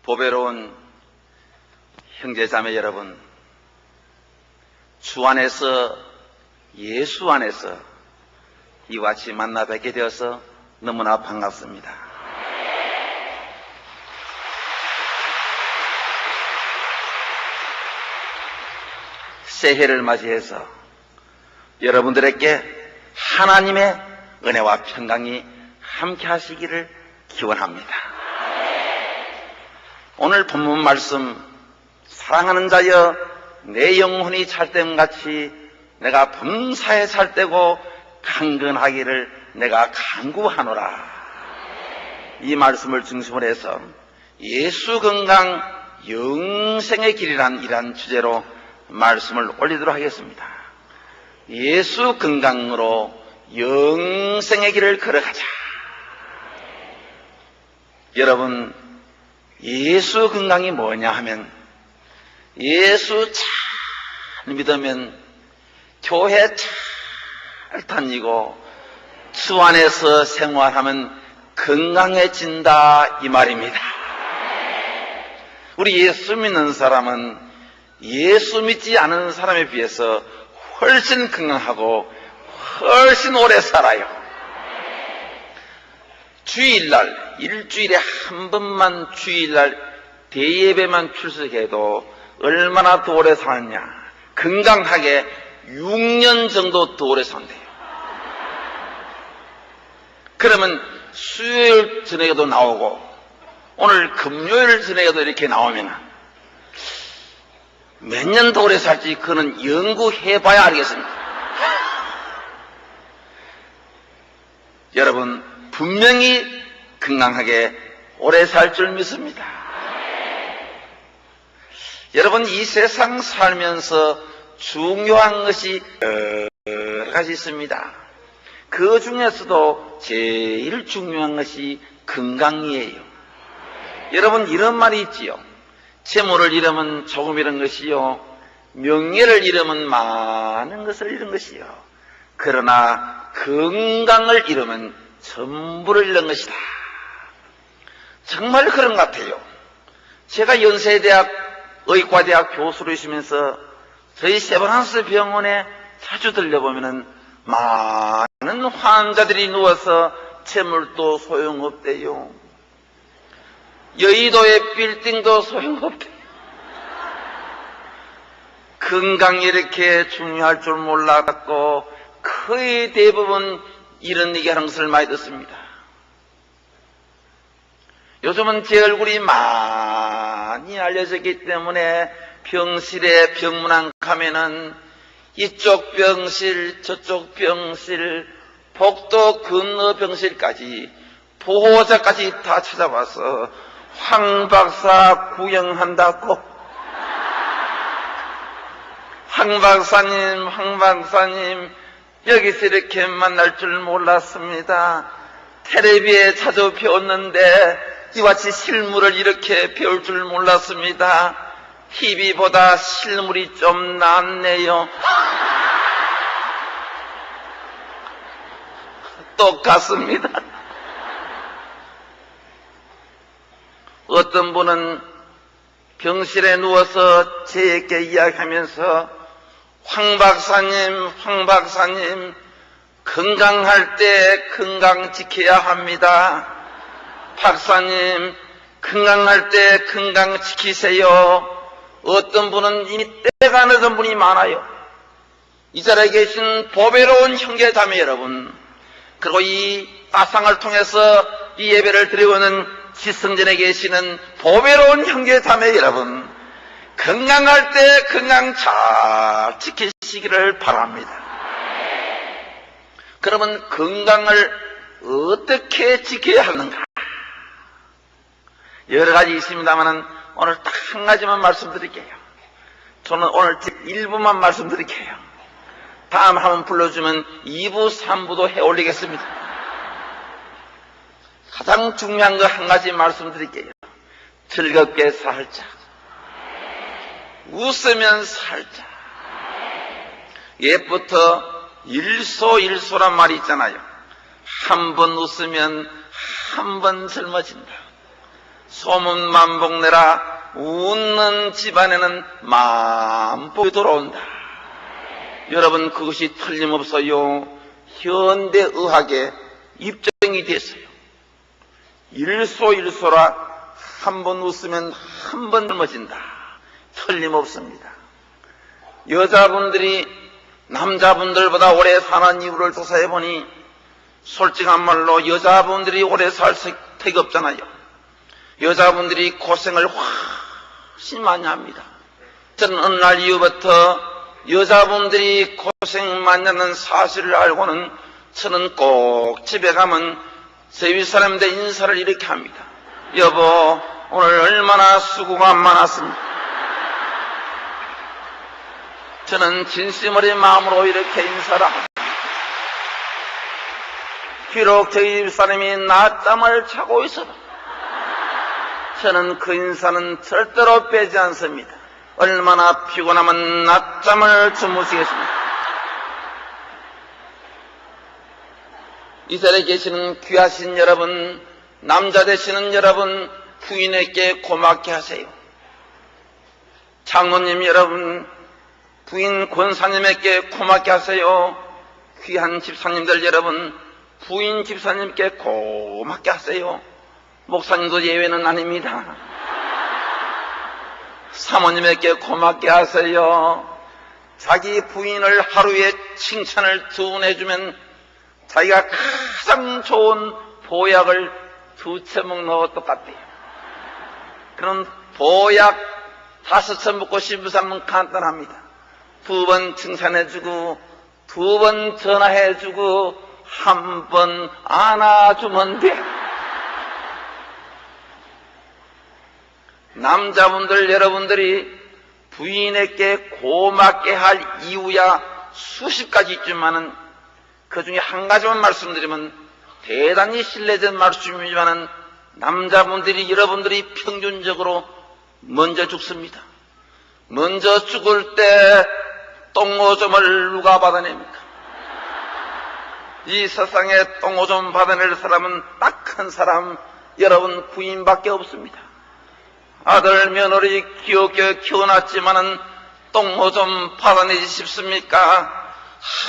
보배로운 형제자매 여러분, 주 안에서, 예수 안에서 이와 같이 만나 뵙게 되어서 너무나 반갑습니다. 새해를 맞이해서 여러분들에게 하나님의 은혜와 평강이 함께 하시기를 기원합니다. 오늘 본문 말씀, 사랑하는 자여 내 영혼이 찰때같이 내가 범사에 찰때고 강건하기를 내가 간구하노라. 이 말씀을 중심으로 해서 예수 건강 영생의 길이란 이러한 주제로 말씀을 올리도록 하겠습니다. 예수 건강으로 영생의 길을 걸어가자. 여러분, 예수 건강이 뭐냐 하면, 예수 잘 믿으면 교회 잘 다니고 주 안에서 생활하면 건강해진다 이 말입니다. 우리 예수 믿는 사람은 예수 믿지 않은 사람에 비해서 훨씬 건강하고 훨씬 오래 살아요. 주일날, 일주일에 한 번만 주일날 대예배만 출석해도 얼마나 더 오래 사느냐. 건강하게 6년 정도 더 오래 산대요. 그러면 수요일 저녁에도 나오고 오늘 금요일 저녁에도 이렇게 나오면 몇 년 더 오래 살지 그거는 연구해봐야 알겠습니다. 여러분, 분명히 건강하게 오래 살 줄 믿습니다. 여러분, 이 세상 살면서 중요한 것이 여러 가지 있습니다. 그 중에서도 제일 중요한 것이 건강이에요. 여러분, 이런 말이 있지요. 재물을 잃으면 조금 잃은 것이요, 명예를 잃으면 많은 것을 잃은 것이요, 그러나 건강을 잃으면 전부를 잃는 것이다. 정말 그런 것 같아요. 제가 연세대학 의과대학 교수로 있으면서 저희 세브란스 병원에 자주 들려보면은 많은 환자들이 누워서 재물도 소용없대요. 여의도의 빌딩도 소용없대요. 건강이 이렇게 중요할 줄 몰랐고 거의 대부분 이런 얘기하는 것을 많이 듣습니다. 요즘은 제 얼굴이 많이 알려졌기 때문에 병실에 병문안 가면은 이쪽 병실, 저쪽 병실, 복도 건너 병실까지 보호자까지 다 찾아와서 황 박사 구경한다고. 황 박사님, 여기서 이렇게 만날 줄 몰랐습니다. 텔레비에 자주 배웠는데 이와 같이 실물을 이렇게 배울 줄 몰랐습니다. TV보다 실물이 좀 낫네요. 똑같습니다. 어떤 분은 병실에 누워서 제게 이야기하면서 황 박사님, 건강할 때 건강 지켜야 합니다. 박사님, 건강할 때 건강 지키세요. 어떤 분은 이미 때가 늦은 분이 많아요. 이 자리에 계신 보배로운 형제 자매 여러분, 그리고 이 따상을 통해서 이 예배를 드리고 있는 지성전에 계시는 보배로운 형제 자매 여러분, 건강할 때 건강 잘 지키시기를 바랍니다. 그러면 건강을 어떻게 지켜야 하는가? 여러 가지 있습니다만 오늘 딱 한 가지만 말씀드릴게요. 저는 오늘 1부만 말씀드릴게요. 다음 한번 불러주면 2부, 3부도 해올리겠습니다. 가장 중요한 거 한 가지 말씀드릴게요. 즐겁게 살자. 웃으면 살자. 옛부터 일소일소란 말이 있잖아요. 한 번 웃으면 한 번 젊어진다. 소문만 복내라 웃는 집안에는 만복이 돌아온다. 여러분, 그것이 틀림없어요. 현대의학에 입증이 됐어요. 일소일소라 한 번 웃으면 한 번 젊어진다. 틀림없습니다. 여자분들이 남자분들보다 오래 사는 이유를 조사해보니 솔직한 말로 여자분들이 오래 살 택이 없잖아요. 여자분들이 고생을 훨씬 많이 합니다. 저는 어느 날 이후부터 여자분들이 고생 많이 하는 사실을 알고는 저는 꼭 집에 가면 제 윗사람한테 인사를 이렇게 합니다. 여보, 오늘 얼마나 수고가 많았습니까? 저는 진심 어린 마음으로 이렇게 인사를 합니다. 비록 저희 집사람이 낮잠을 자고 있어도 저는 그 인사는 절대로 빼지 않습니다. 얼마나 피곤하면 낮잠을 주무시겠습니까? 이 자리에 계시는 귀하신 여러분, 남자 되시는 여러분, 부인에게 고맙게 하세요. 장로님 여러분, 부인 권사님에게 고맙게 하세요. 귀한 집사님들 여러분, 부인 집사님께 고맙게 하세요. 목사님도 예외는 아닙니다. 사모님에게 고맙게 하세요. 자기 부인을 하루에 칭찬을 2번 해주면 자기가 가장 좋은 보약을 2채 넣어 똑같대요. 그럼 보약 5채 먹고 싶은 사람은 간단합니다. 2번 칭찬해주고 2번 전화해주고 1번 안아주면 돼. 남자분들 여러분들이 부인에게 고맙게 할 이유야 수십 가지 있지만은 그 중에 한 가지만 말씀드리면 대단히 신뢰된 말씀이지만은 남자분들이 여러분들이 평균적으로 먼저 죽습니다. 먼저 죽을 때 똥오줌을 누가 받아냅니까? 이 세상에 똥오줌 받아낼 사람은 딱 한 사람, 여러분 부인밖에 없습니다. 아들 며느리 귀엽게 키워놨지만은 똥오줌 받아내지 싶습니까?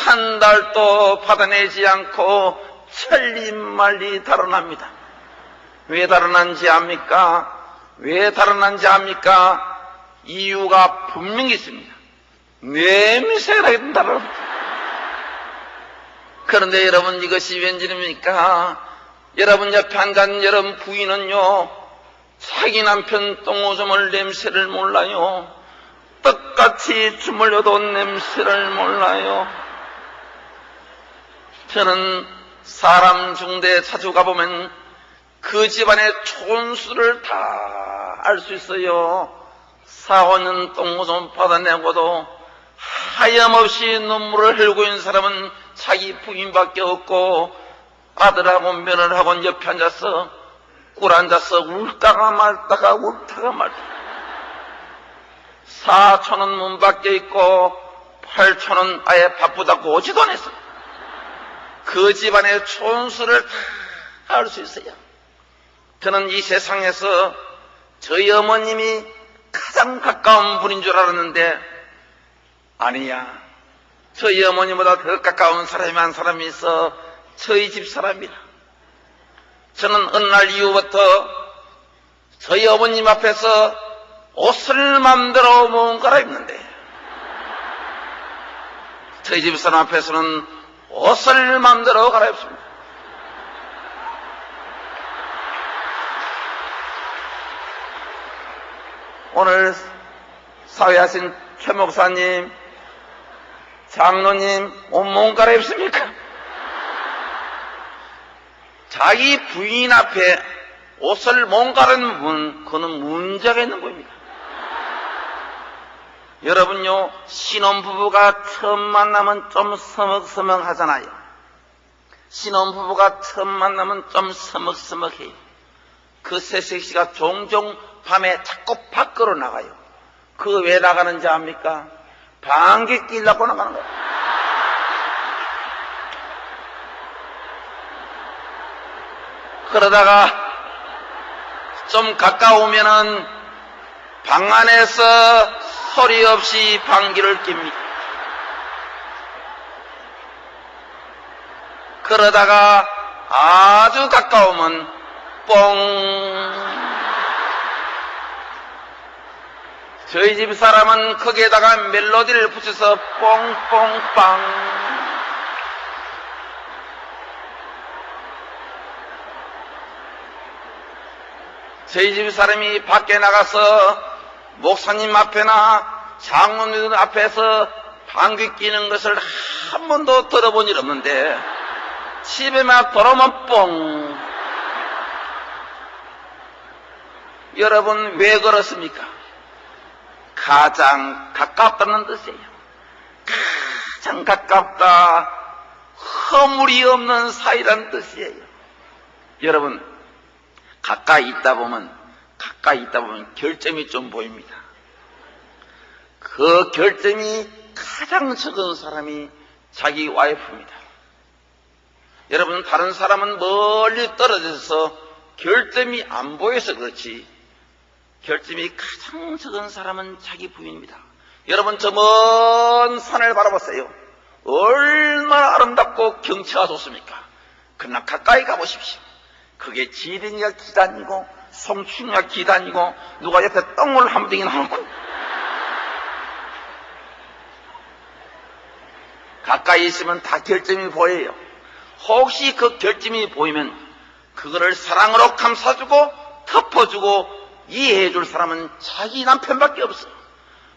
한 달도 받아내지 않고 천리말리 달아납니다. 왜 달아난지 압니까? 왜 달아난지 압니까? 이유가 분명히 있습니다. 냄새가 달아납니다. 그런데 여러분, 이것이 웬일입니까? 여러분 옆에 앉은 여러분 부인은요, 자기 남편 똥오줌을 냄새를 몰라요. 똑같이 주물려도 냄새를 몰라요. 저는 사람 중대 자주 가보면 그 집안의 촌수를 다 알 수 있어요. 4, 5년 똥오줌 받아내고도 하염없이 눈물을 흘리고 있는 사람은 자기 부인밖에 없고, 아들하고 며느리하고 옆에 앉아서 꿀 앉아서 울다가 말다가 울다가 말다가, 4촌은 문 밖에 있고 8촌은 아예 바쁘다고 오지도 않았어요. 그 집안의 촌수를 다 알 수 있어요. 저는 이 세상에서 저희 어머님이 가장 가까운 분인 줄 알았는데 아니야. 저희 어머니보다 더 가까운 사람이 한 사람이 있어. 저희 집 사람이라. 저는 어느 날 이후부터 저희 어머님 앞에서 옷을 마음대로 못 갈아입는데 저희 집 사람 앞에서는 옷을 마음대로 갈아입습니다. 오늘 사회하신 최 목사님, 장로님 옷 못 갈아입습니까? 자기 부인 앞에 옷을 못 갈아입는 분, 그거는 문제가 있는 겁니다. 여러분요, 신혼부부가 처음 만나면 좀 서먹서먹하잖아요. 신혼부부가 처음 만나면 좀 서먹서먹해요. 그 새색시가 종종 밤에 자꾸 밖으로 나가요. 그거 왜 나가는지 압니까? 방귀 끼려고 나가는 거예요. 그러다가 좀 가까우면은 방 안에서 소리 없이 방귀를 낍니다. 그러다가 아주 가까우면 뽕. 저희 집 사람은 거기에다가 멜로디를 붙여서 뽕뽕빵. 저희 집 사람이 밖에 나가서 목사님 앞에나 장로님 앞에서 방귀 뀌는 것을 한 번도 들어본 일 없는데 집에만 돌아오면 뽕. 여러분 왜 그렇습니까? 가장 가깝다는 뜻이에요. 가장 가깝다, 허물이 없는 사이라는 뜻이에요. 여러분 가까이 있다 보면 결점이 좀 보입니다. 그 결점이 가장 적은 사람이 자기 와이프입니다. 여러분 다른 사람은 멀리 떨어져서 결점이 안 보여서 그렇지 결점이 가장 적은 사람은 자기 부인입니다. 여러분 저 먼 산을 바라보세요. 얼마나 아름답고 경치가 좋습니까? 그러나 가까이 가보십시오. 그게 지렁이가 기다니고 송충이가 기다니고 누가 옆에 똥을 한 덩이 나놓고 가까이 있으면 다 결점이 보여요. 혹시 그 결점이 보이면 그거를 사랑으로 감싸주고 덮어주고 이해해줄 사람은 자기 남편밖에 없어요.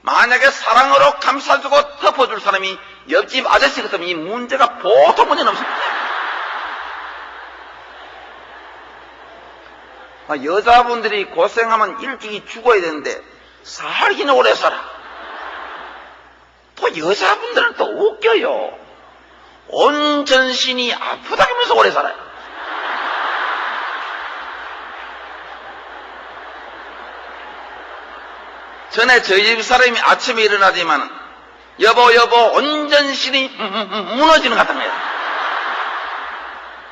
만약에 사랑으로 감싸주고 덮어줄 사람이 옆집 아저씨 같으면 이 문제가 보통 문제는 없습니다. 여자분들이 고생하면 일찍이 죽어야 되는데 살기는 오래 살아. 또 여자분들은 또 웃겨요. 온 전신이 아프다면서 오래 살아요. 전에 저희 집 사람이 아침에 일어나지만 여보 온 전신이 무너지는 것 같답니다.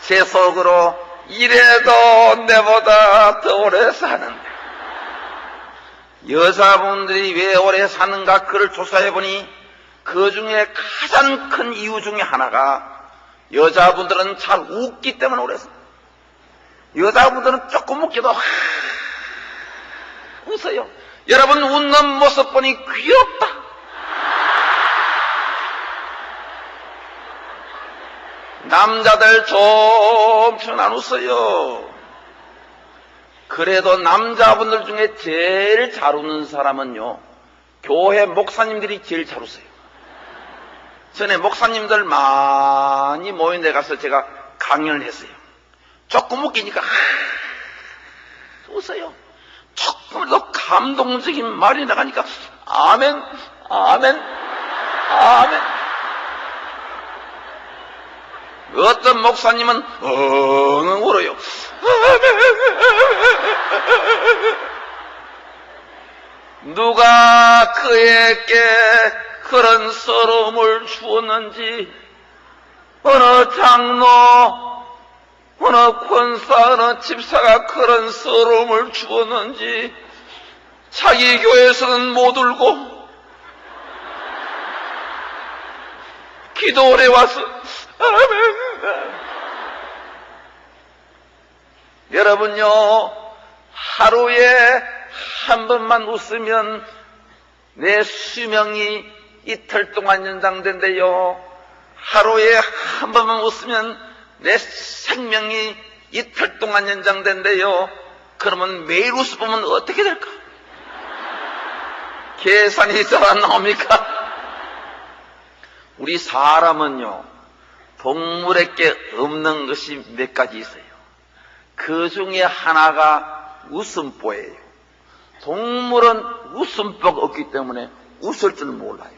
제 속으로 이래도 내보다 더 오래 사는데 여자분들이 왜 오래 사는가 그를 조사해보니 그 중에 가장 큰 이유 중에 하나가 여자분들은 잘 웃기 때문에 오래 사. 여자분들은 조금 웃기도 웃어요. 여러분 웃는 모습 보니 귀엽다. 남자들 좀처럼 안 웃어요. 그래도 남자분들 중에 제일 잘 웃는 사람은요 교회 목사님들이 제일 잘 웃어요. 전에 목사님들 많이 모인 데 가서 제가 강연을 했어요. 조금 웃기니까 웃어요. 조금 더 감동적인 말이 나가니까 아멘 아멘 아멘. 어떤 목사님은 엉엉 울어요. 누가 그에게 그런 서러움을 주었는지, 어느 장로, 어느 권사, 어느 집사가 그런 서러움을 주었는지 자기 교회에서는 못 울고 기도원에 와서 아멘. 여러분요, 하루에 한 번만 웃으면 내 수명이 이틀 동안 연장된대요. 하루에 한 번만 웃으면 내 생명이 이틀 동안 연장된대요. 그러면 매일 웃으면 어떻게 될까? 계산이 잘 안 나옵니까? 우리 사람은요, 동물에게 없는 것이 몇 가지 있어요. 그 중에 하나가 웃음보예요. 동물은 웃음보가 없기 때문에 웃을 줄 몰라요.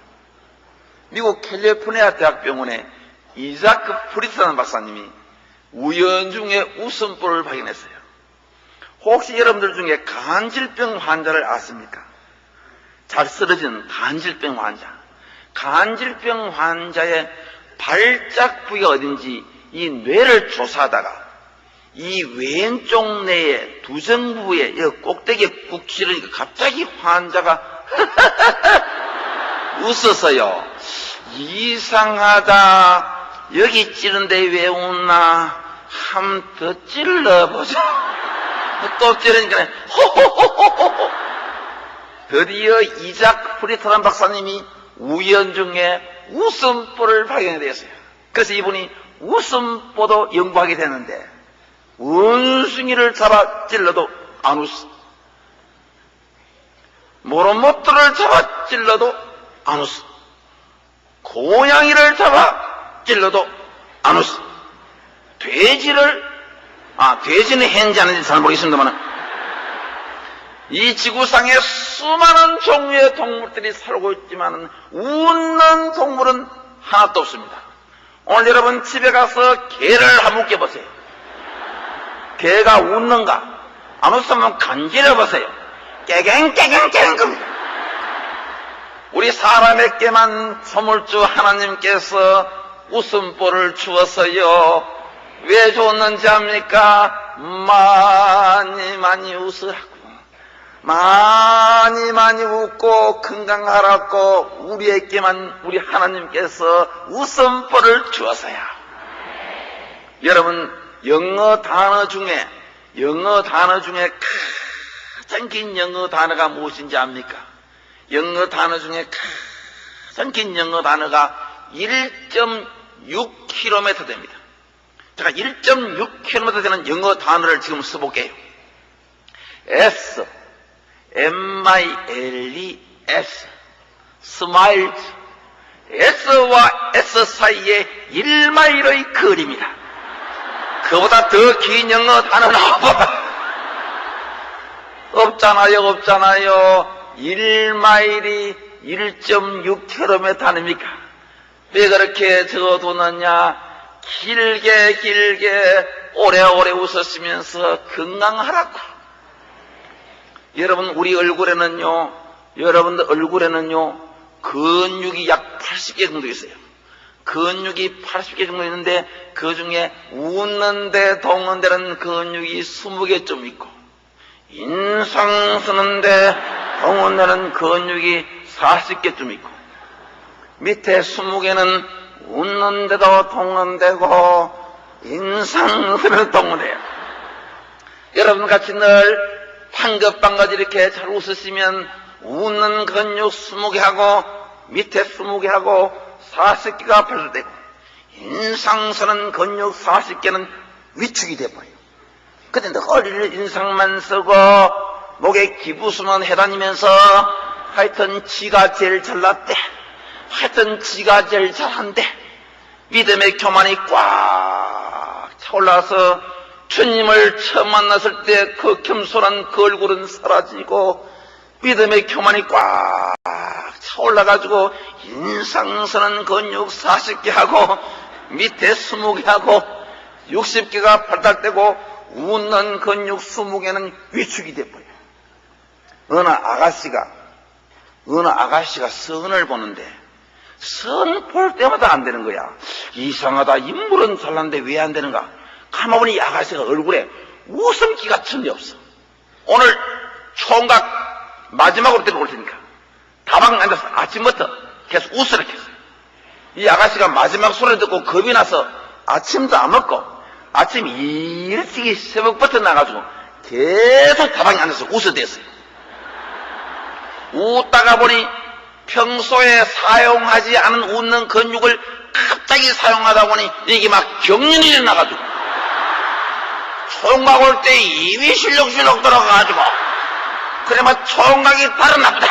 미국 캘리포니아 대학병원에 이자크 프리스라는 박사님이 우연중에 웃음보를 발견했어요. 혹시 여러분들 중에 간질병 환자를 아십니까? 잘 쓰러지는 간질병 환자. 간질병 환자의 발작 부위가 어딘지 이 뇌를 조사하다가 이 왼쪽 뇌에 두정부에 꼭대기에 푹 찌르니까 갑자기 환자가 웃어서요. 이상하다. 여기 찌른데 왜 웃나? 한 더 찔러보자. 또 찌르니까 호호호호호. 드디어 이작 프리트란 박사님이 우연중에 웃음보를 발견했어요. 그래서 이분이 웃음보도 연구하게 되는데 원숭이를 잡아 찔러도 안 웃어. 모로모토를 잡아 찔러도 안 웃어. 고양이를 잡아 찔러도 안 웃어. 돼지는 했는지 안 했는지 잘 모르겠습니다만 이 지구상에 수많은 종류의 동물들이 살고 있지만 웃는 동물은 하나도 없습니다. 오늘 여러분 집에 가서 개를 한번 깨보세요. 개가 웃는가? 안 웃으면 간지러보세요. 깨갱깨갱깨갱 겁니다. 우리 사람에게만 소물주 하나님께서 웃음보를 주어서요. 왜 줬는지 압니까? 많이 웃으라고. 많이 웃고 건강하라고 우리에게만 우리 하나님께서 웃음보를 주어서야. 여러분 영어 단어 중에 가장 긴 영어 단어가 무엇인지 압니까? 영어 단어 중에 가장 긴 영어 단어가 1.6km 됩니다. 제가 1.6km 되는 영어 단어를 지금 써볼게요. S, M-I-L-E-S, 스마일즈. S와 S 사이에 1마일의 거리입니다. 그보다 더 긴 영어 단어는 없잖아요. 1마일이 1.6km 아닙니까? 왜 그렇게 적어두느냐? 길게 오래오래 웃었으면서 건강하라고. 여러분들 얼굴에는요 근육이 약 80개 정도 있어요. 근육이 80개 정도 있는데 그 중에 웃는데 동는데는 근육이 20개 좀 있고 인상 쓰는데 동는데는 근육이 40개 좀 있고 밑에 20개는 웃는데도 동는데고 인상 쓰는 동는데요. 여러분 같이 늘 방긋방긋 이렇게 잘 웃으시면 웃는 근육 20개 하고 밑에 20개 하고 40개가 발달되고 인상 쓰는 근육 40개는 위축이 돼버려요. 근데 늘 인상만 쓰고 목에 기부수만 해다니면서 하여튼 지가 제일 잘났대. 하여튼 지가 제일 잘한대. 믿음의 교만이 꽉 차올라서 주님을 처음 만났을 때 그 겸손한 그 얼굴은 사라지고 믿음의 교만이 꽉 차올라가지고 인상 쓰는 근육 40개 하고 밑에 20개 하고 60개가 발달되고 웃는 근육 20개는 위축이 돼버려요. 어느 아가씨가 선을 보는데 선 볼 때마다 안 되는 거야. 이상하다. 인물은 잘났는데 왜 안 되는가? 가만 보니 이 아가씨가 얼굴에 웃음기가 전혀 없어. 오늘 총각 마지막으로 데려올 테니까 다방 앉아서 아침부터 계속 웃으라 했어. 이 아가씨가 마지막 소리를 듣고 겁이 나서 아침도 안 먹고 아침 일찍이 새벽부터 나가지고 계속 다방에 앉아서 웃어댔어요. 웃다가 보니 평소에 사용하지 않은 웃는 근육을 갑자기 사용하다 보니 이게 막 경련이 일어나가지고 총각 올 때 입이 실룩실룩 들어가가지고 그래 막 총각이 달아났다.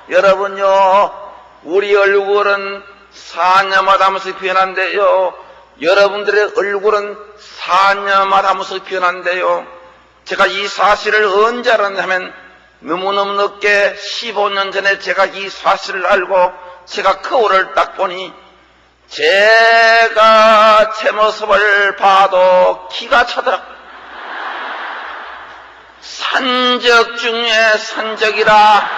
여러분요 우리 얼굴은 4년마다 한 번씩 변한대요. 여러분들의 얼굴은 4년마다 한 번씩 변한대요. 제가 이 사실을 언제 알았냐면 너무너무 늦게 15년 전에 제가 이 사실을 알고 제가 거울을 딱 보니 제가 제 모습을 봐도 기가 차더라고요. 산적 중에 산적이라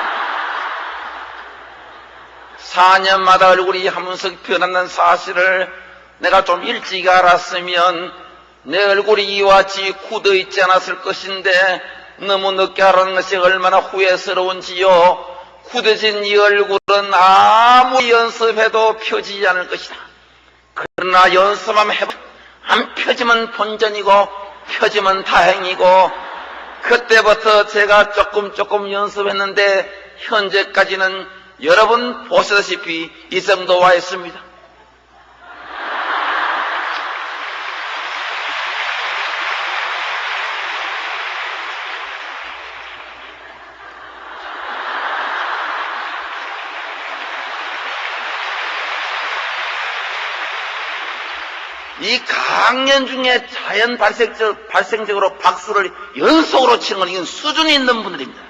4년마다 얼굴이 한 번씩 변한다는 사실을 내가 좀 일찍 알았으면 내 얼굴이 이와 같이 굳어있지 않았을 것인데 너무 늦게 알아는 것이 얼마나 후회스러운지요. 굳어진 이 얼굴은 아무리 연습해도 펴지지 않을 것이다. 그러나 연습만 해봐. 안 펴지면 본전이고 펴지면 다행이고, 그때부터 제가 조금 연습했는데 현재까지는 여러분 보시다시피 이 정도 와 있습니다. 이 강연 중에 자연 발생적으로 박수를 연속으로 치는 건 이건 수준이 있는 분들입니다.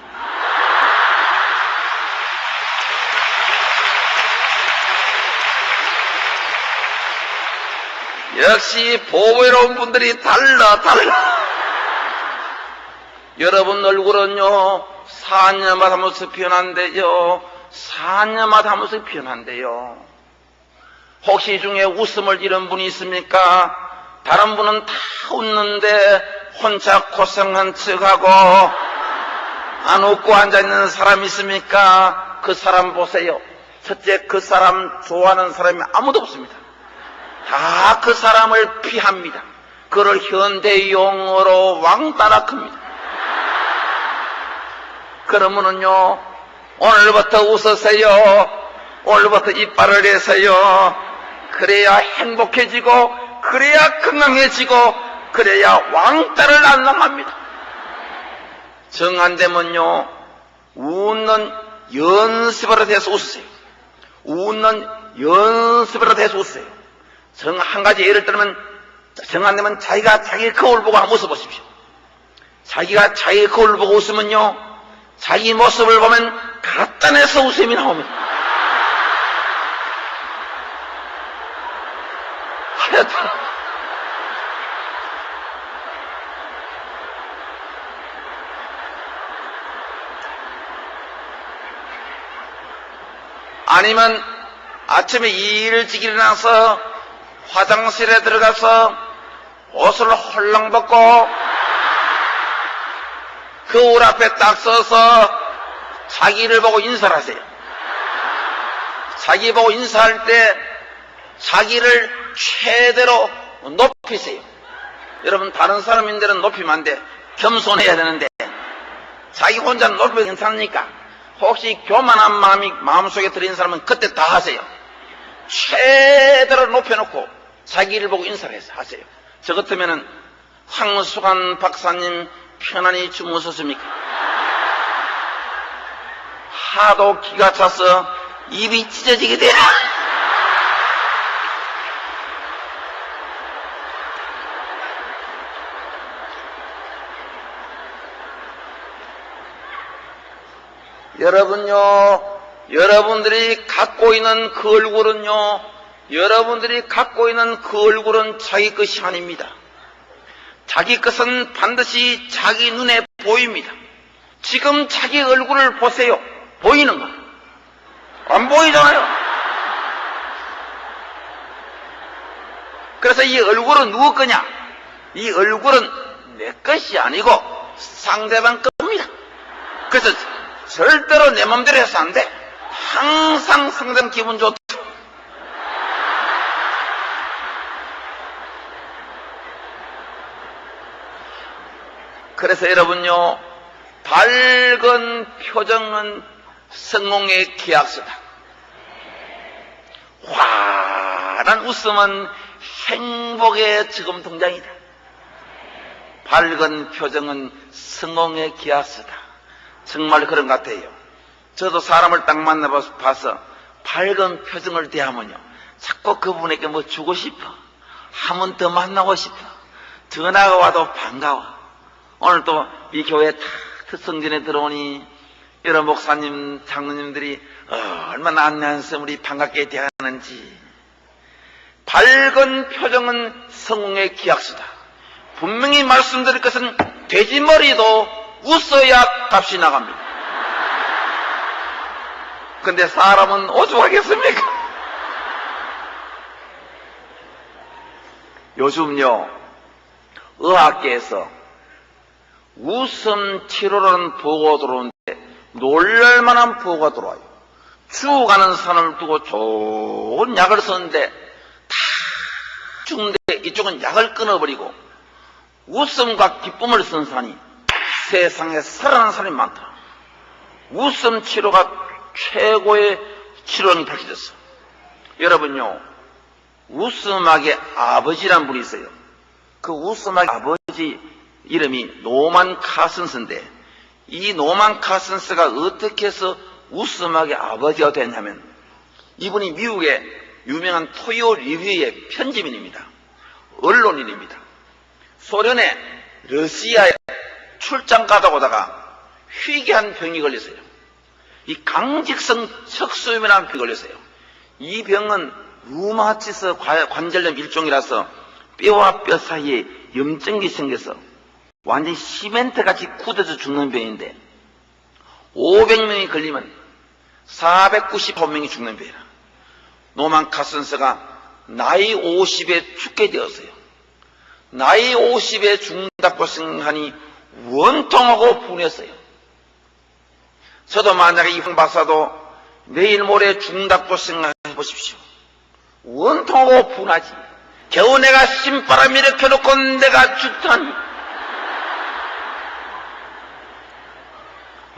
역시 보배로운 분들이 달라. 여러분 얼굴은요 4년마다 한 번씩 변한대요. 4년마다 한 번씩 변한대요. 혹시 중에 웃음을 잃은 분이 있습니까? 다른 분은 다 웃는데 혼자 고생한 척하고 안 웃고 앉아있는 사람이 있습니까? 그 사람 보세요. 첫째, 그 사람 좋아하는 사람이 아무도 없습니다. 다 그 사람을 피합니다. 그를 현대 용어로 왕따라 큽니다. 그러면은요 오늘부터 웃으세요. 오늘부터 이빨을 내세요. 그래야 행복해지고, 그래야 건강해지고, 그래야 왕따를 안 당합니다. 정 안 되면요 웃는 연습이라도 해서 웃으세요. 웃는 연습이라도 해서 웃으세요. 정 한 가지 예를 들면, 정 안 되면 자기가 자기 거울 보고 한번 웃어보십시오. 자기가 자기 거울 보고 웃으면요 자기 모습을 보면 가짜내서 웃음이 나옵니다. 아니면 아침에 일찍 일어나서 화장실에 들어가서 옷을 홀랑 벗고 거울 앞에 딱 서서 자기를 보고 인사를 하세요. 자기 보고 인사할 때 자기를 최대로 높이세요. 여러분 다른 사람인들은 높이면 안 돼. 겸손해야 되는데 자기 혼자는 높여도 괜찮으니까 혹시 교만한 마음이 마음속에 들어있는 사람은 그때 다 하세요. 최대로 높여놓고 자기를 보고 인사를 하세요. 저 같으면은 황수관 박사님 편안히 주무셨습니까? 하도 기가 차서 입이 찢어지게 돼요. 여러분요, 여러분들이 갖고 있는 그 얼굴은요, 여러분들이 갖고 있는 그 얼굴은 자기 것이 아닙니다. 자기 것은 반드시 자기 눈에 보입니다. 지금 자기 얼굴을 보세요. 보이는가? 안 보이잖아요. 그래서 이 얼굴은 누구 거냐? 이 얼굴은 내 것이 아니고 상대방 겁니다. 그래서 절대로 내 맘대로 해서 안 돼. 항상 상대방 기분 좋다. 그래서 여러분요, 밝은 표정은 성공의 계약서다. 환한 웃음은 행복의 지금 동장이다. 밝은 표정은 성공의 계약서다. 정말 그런 것 같아요. 저도 사람을 딱 만나봐서 밝은 표정을 대하면요 자꾸 그분에게 뭐 주고 싶어. 한 번 더 만나고 싶어. 전화가 와도 반가워. 오늘 또 이 교회 다 특성전에 들어오니 여러 목사님, 장로님들이 얼마나 안내한서 우리 반갑게 대하는지. 밝은 표정은 성공의 기약수다. 분명히 말씀드릴 것은 돼지머리도 웃어야 값이 나갑니다. 근데 사람은 오죽하겠습니까? 요즘요, 의학계에서 웃음 치료라는 보고가 들어오는데 놀랄만한 보고가 들어와요. 죽어가는 사람을 두고 좋은 약을 썼는데 다 죽는데 이쪽은 약을 끊어버리고 웃음과 기쁨을 쓴 사람이 세상에 살아난 사람이 많다. 웃음 치료가 최고의 치료론이 밝혀졌어. 여러분요, 웃음학의 아버지란 분이 있어요. 그 웃음학의 아버지 이름이 노만 카슨스인데, 이 노만 카슨스가 어떻게 해서 웃음학의 아버지가 됐냐면, 이분이 미국의 유명한 토요 리뷰의 편집인입니다. 언론인입니다. 소련에 러시아에 출장 가다 오다가 희귀한 병이 걸렸어요. 이 강직성 척수염이라는 병이 걸렸어요. 이 병은 루마티스 관절염 일종이라서 뼈와 뼈 사이에 염증이 생겨서 완전히 시멘트같이 굳어져 죽는 병인데 500명이 걸리면 499명이 죽는 병이라. 노만 카슨스가 나이 50에 죽게 되었어요. 나이 50에 죽는다고 생각하니 원통하고 분했어요. 저도 만약에 이황 박사도 내일 모레 죽는다고 생각해 보십시오. 원통하고 분하지. 겨우 내가 신바람 일으켜놓고 내가 죽다니.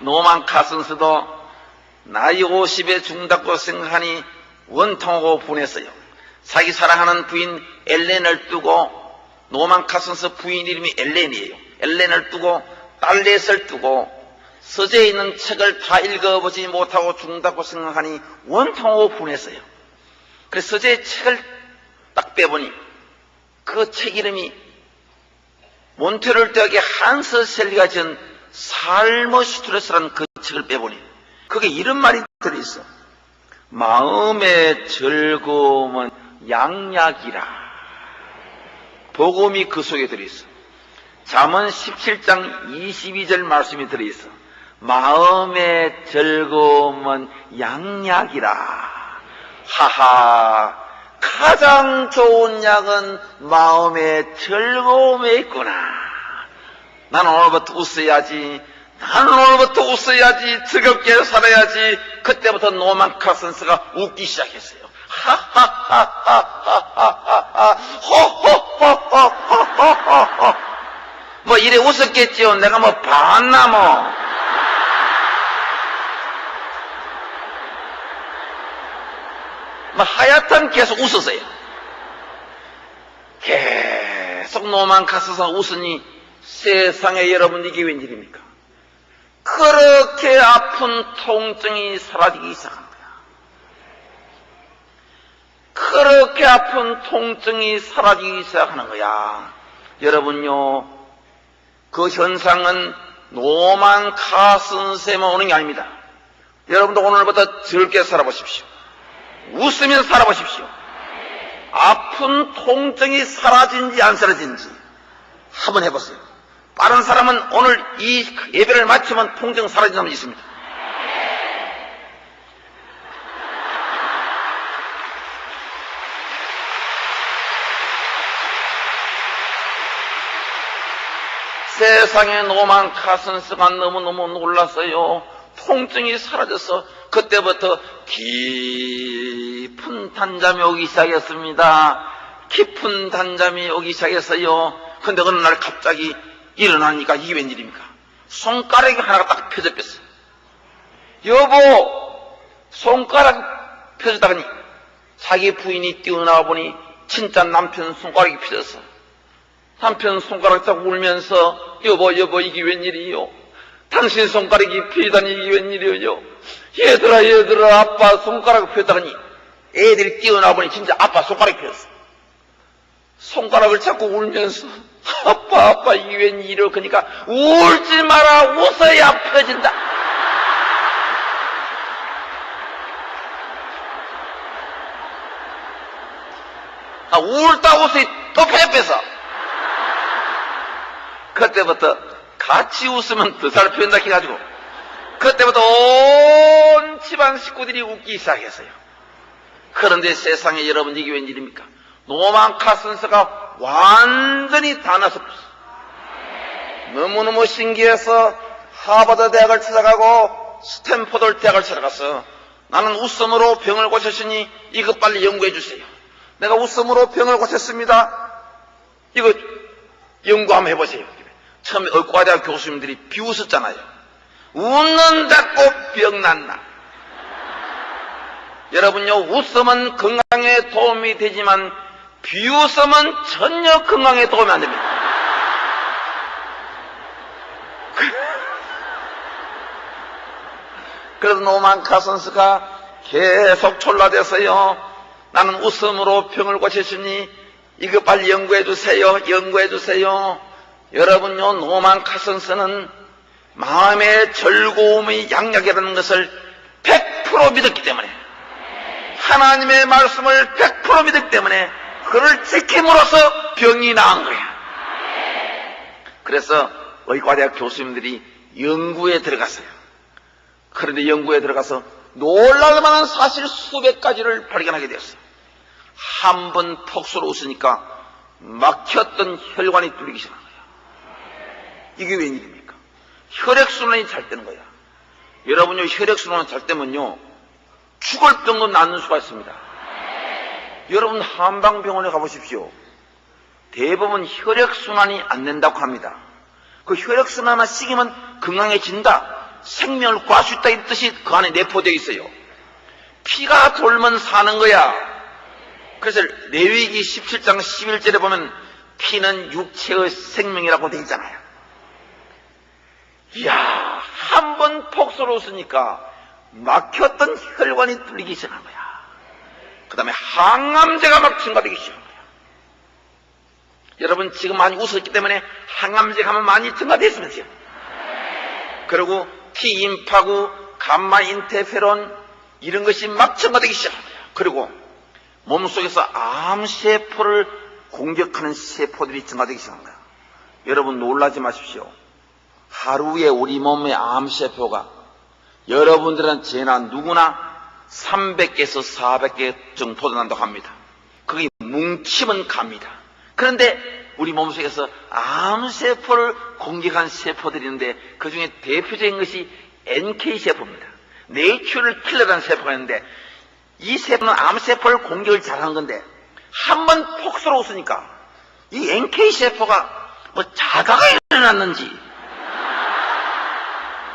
노만 카슨스도 나이 50에 죽는다고 생각하니 원통하고 분했어요. 자기 사랑하는 부인 엘렌을 두고, 노만 카슨스 부인 이름이 엘렌이에요. 엘렌을 두고 딸 넷을 두고 서재에 있는 책을 다 읽어보지 못하고 죽는다고 생각하니 원통하고 분했어요. 그래서 서재의 책을 딱 빼보니 그 책 이름이 몬테르 대학의 한스 셀리가 지은 삶의 스트레스라는 그 책을 빼보니 그게 이런 말이 들어있어. 마음의 즐거움은 양약이라. 복음이 그 속에 들어있어. 잠언 17장 22절 말씀이 들어있어. 마음의 즐거움은 양약이라. 하하, 가장 좋은 약은 마음의 즐거움에 있구나. 나는 오늘부터 웃어야지. 나는 오늘부터 웃어야지. 즐겁게 살아야지. 그때부터 노만 카슨스가 웃기 시작했어요. 하하하하하하하 호호호호호호호. 뭐 이래 웃었겠지요. 내가 뭐 봤나 뭐. 뭐 하여튼 계속 웃었어요. 계속 노만 카슨스가 웃으니 세상에 여러분 이게 웬일입니까? 그렇게 아픈 통증이 사라지기 시작한 거야. 그렇게 아픈 통증이 사라지기 시작하는 거야. 여러분요, 그 현상은 노만 카슨스에만 오는 게 아닙니다. 여러분도 오늘부터 즐겁게 살아보십시오. 웃으면서 살아보십시오. 아픈 통증이 사라진지 안 사라진지 한번 해보세요. 빠른 사람은 오늘 이 예배를 마치면 통증 사라진 사람이 있습니다. 세상에 노만 카슨스가 너무너무 놀랐어요. 통증이 사라져서 그때부터 깊은 단잠이 오기 시작했습니다. 깊은 단잠이 오기 시작했어요. 근데 어느 날 갑자기 일어나니까 이게 웬일입니까? 손가락이 하나가 딱 펴져 뺐어요. 여보, 손가락 펴졌다더니 자기 부인이 뛰어나와 보니 진짜 남편 손가락이 펴졌어. 남편 손가락 잡고 울면서 여보 이게 웬일이요? 당신 손가락이 펴지다니 이게 웬일이요? 얘들아 아빠 손가락 펴졌다더니 애들이 뛰어나와 보니 진짜 아빠 손가락이 펴졌어. 손가락을 잡고 울면서 아빠 이게 웬일이요? 그러니까 울지 마라, 웃어야 펴진다. 울다 웃으니 또 펴졌어. 그때부터 같이 웃으면 더 잘 표현다 해가지고 그때부터 온 집안 식구들이 웃기 시작했어요. 그런데 세상에 여러분, 이게 웬일입니까? 노만 카슨스가 완전히 다 나섰어요. 너무너무 신기해서 하버드 대학을 찾아가고 스탠포드 대학을 찾아가서 나는 웃음으로 병을 고쳤으니 이거 빨리 연구해 주세요. 내가 웃음으로 병을 고쳤습니다. 이거 연구 한번 해보세요. 처음에 의과대학 교수님들이 비웃었잖아요. 웃는다고 병났나? 여러분요, 웃음은 건강에 도움이 되지만 비웃음은 전혀 건강에 도움이 안 됩니다. 그래서 노만 카슨스가 계속 졸라대서요, 나는 웃음으로 병을 고쳤으니 이거 빨리 연구해 주세요. 연구해 주세요. 여러분요, 노만 카슨스는 마음의 즐거움의 양약이라는 것을 100% 믿었기 때문에, 하나님의 말씀을 100% 믿었기 때문에 그를 지킴으로써 병이 나은 거야. 그래서 의과대학 교수님들이 연구에 들어갔어요. 그런데 연구에 들어가서 놀랄만한 사실 수백 가지를 발견하게 되었어요. 한 번 폭소로 웃으니까 막혔던 혈관이 뚫리기 시작한 거야. 이게 웬일입니까? 혈액순환이 잘 되는 거야. 여러분요, 혈액순환이 잘 되면요, 죽을 병도 낫는 수가 있습니다. 여러분, 한방병원에 가보십시오. 대부분 혈액순환이 안 된다고 합니다. 그 혈액순환만 시키면 건강해진다, 생명을 구할 수 있다, 이 뜻이 그 안에 내포되어 있어요. 피가 돌면 사는 거야. 그래서 레위기 17장 11절에 보면 피는 육체의 생명이라고 되어 있잖아요. 이야, 한 번 폭소로 웃으니까 막혔던 혈관이 뚫리기 시작한 거야. 그 다음에 항암제가 막 증가되기 시작한 거야. 여러분, 지금 많이 웃었기 때문에 항암제가 많이 증가됐으면 돼요. 그리고 T인파구, 감마인테페론 이런 것이 막 증가되기 시작한 거야. 그리고 몸속에서 암세포를 공격하는 세포들이 증가되기 시작한 거야. 여러분, 놀라지 마십시오. 하루에 우리 몸의 암세포가 여러분들은 제나 누구나 300개에서 400개 정도 돋아난다고 합니다. 그게 뭉치면 갑니다. 그런데 우리 몸속에서 암세포를 공격한 세포들이 있는데 그 중에 대표적인 것이 NK세포입니다. 내추럴 킬러라는 세포가 있는데 이 세포는 암세포를 공격을 잘하는 건데 한 번 폭소로 웃으니까 이 NK세포가 뭐 자다가 일어났는지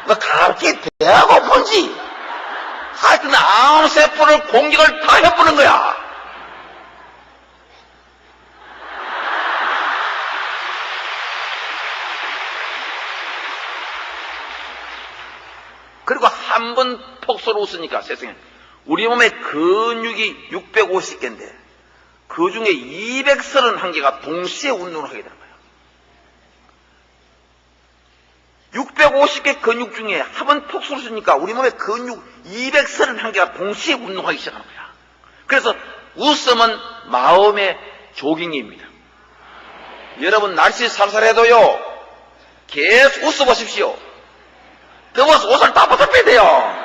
뭐 갑자기 배가 고픈지 하여튼 암세포를 공격을 다 해보는 거야. 그리고 한 번 폭소로 웃으니까 세상에 우리 몸의 근육이 650개인데 그 중에 231개가 동시에 운동을 하게 되는 거예요. 650개 근육 중에 한 번 폭소로 웃으니까 우리 몸의 근육 231개가 동시에 운동하기 시작하는 거야. 그래서 웃음은 마음의 조깅입니다. 여러분, 날씨 살살해도요, 계속 웃어보십시오. 더워서 옷을 다 벗어빼야 돼요.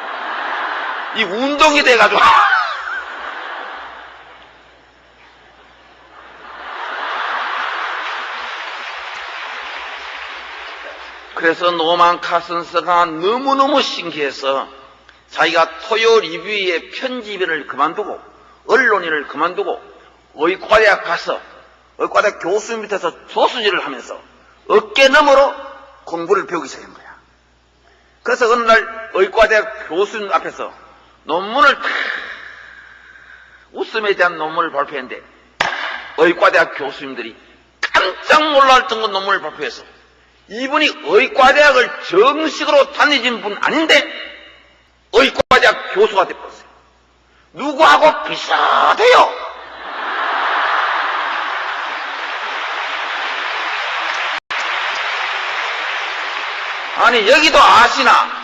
이 운동이 돼가지고. 그래서 노만 카슨스가 너무너무 신기해서 자기가 토요 리뷰의 편집인을 그만두고 언론인을 그만두고 의과대학 가서 의과대학 교수 밑에서 조수질을 하면서 어깨너머로 공부를 배우기 시작한 거야. 그래서 어느 날 의과대학 교수님 앞에서 논문을 웃음에 대한 논문을 발표했는데 의과대학 교수님들이 깜짝 놀랄 정도 논문을 발표해서 이분이 의과대학을 정식으로 다니신 분 아닌데 의과대학 교수가 되었어요. 누구하고 비슷해요. 아니, 여기도 아시나?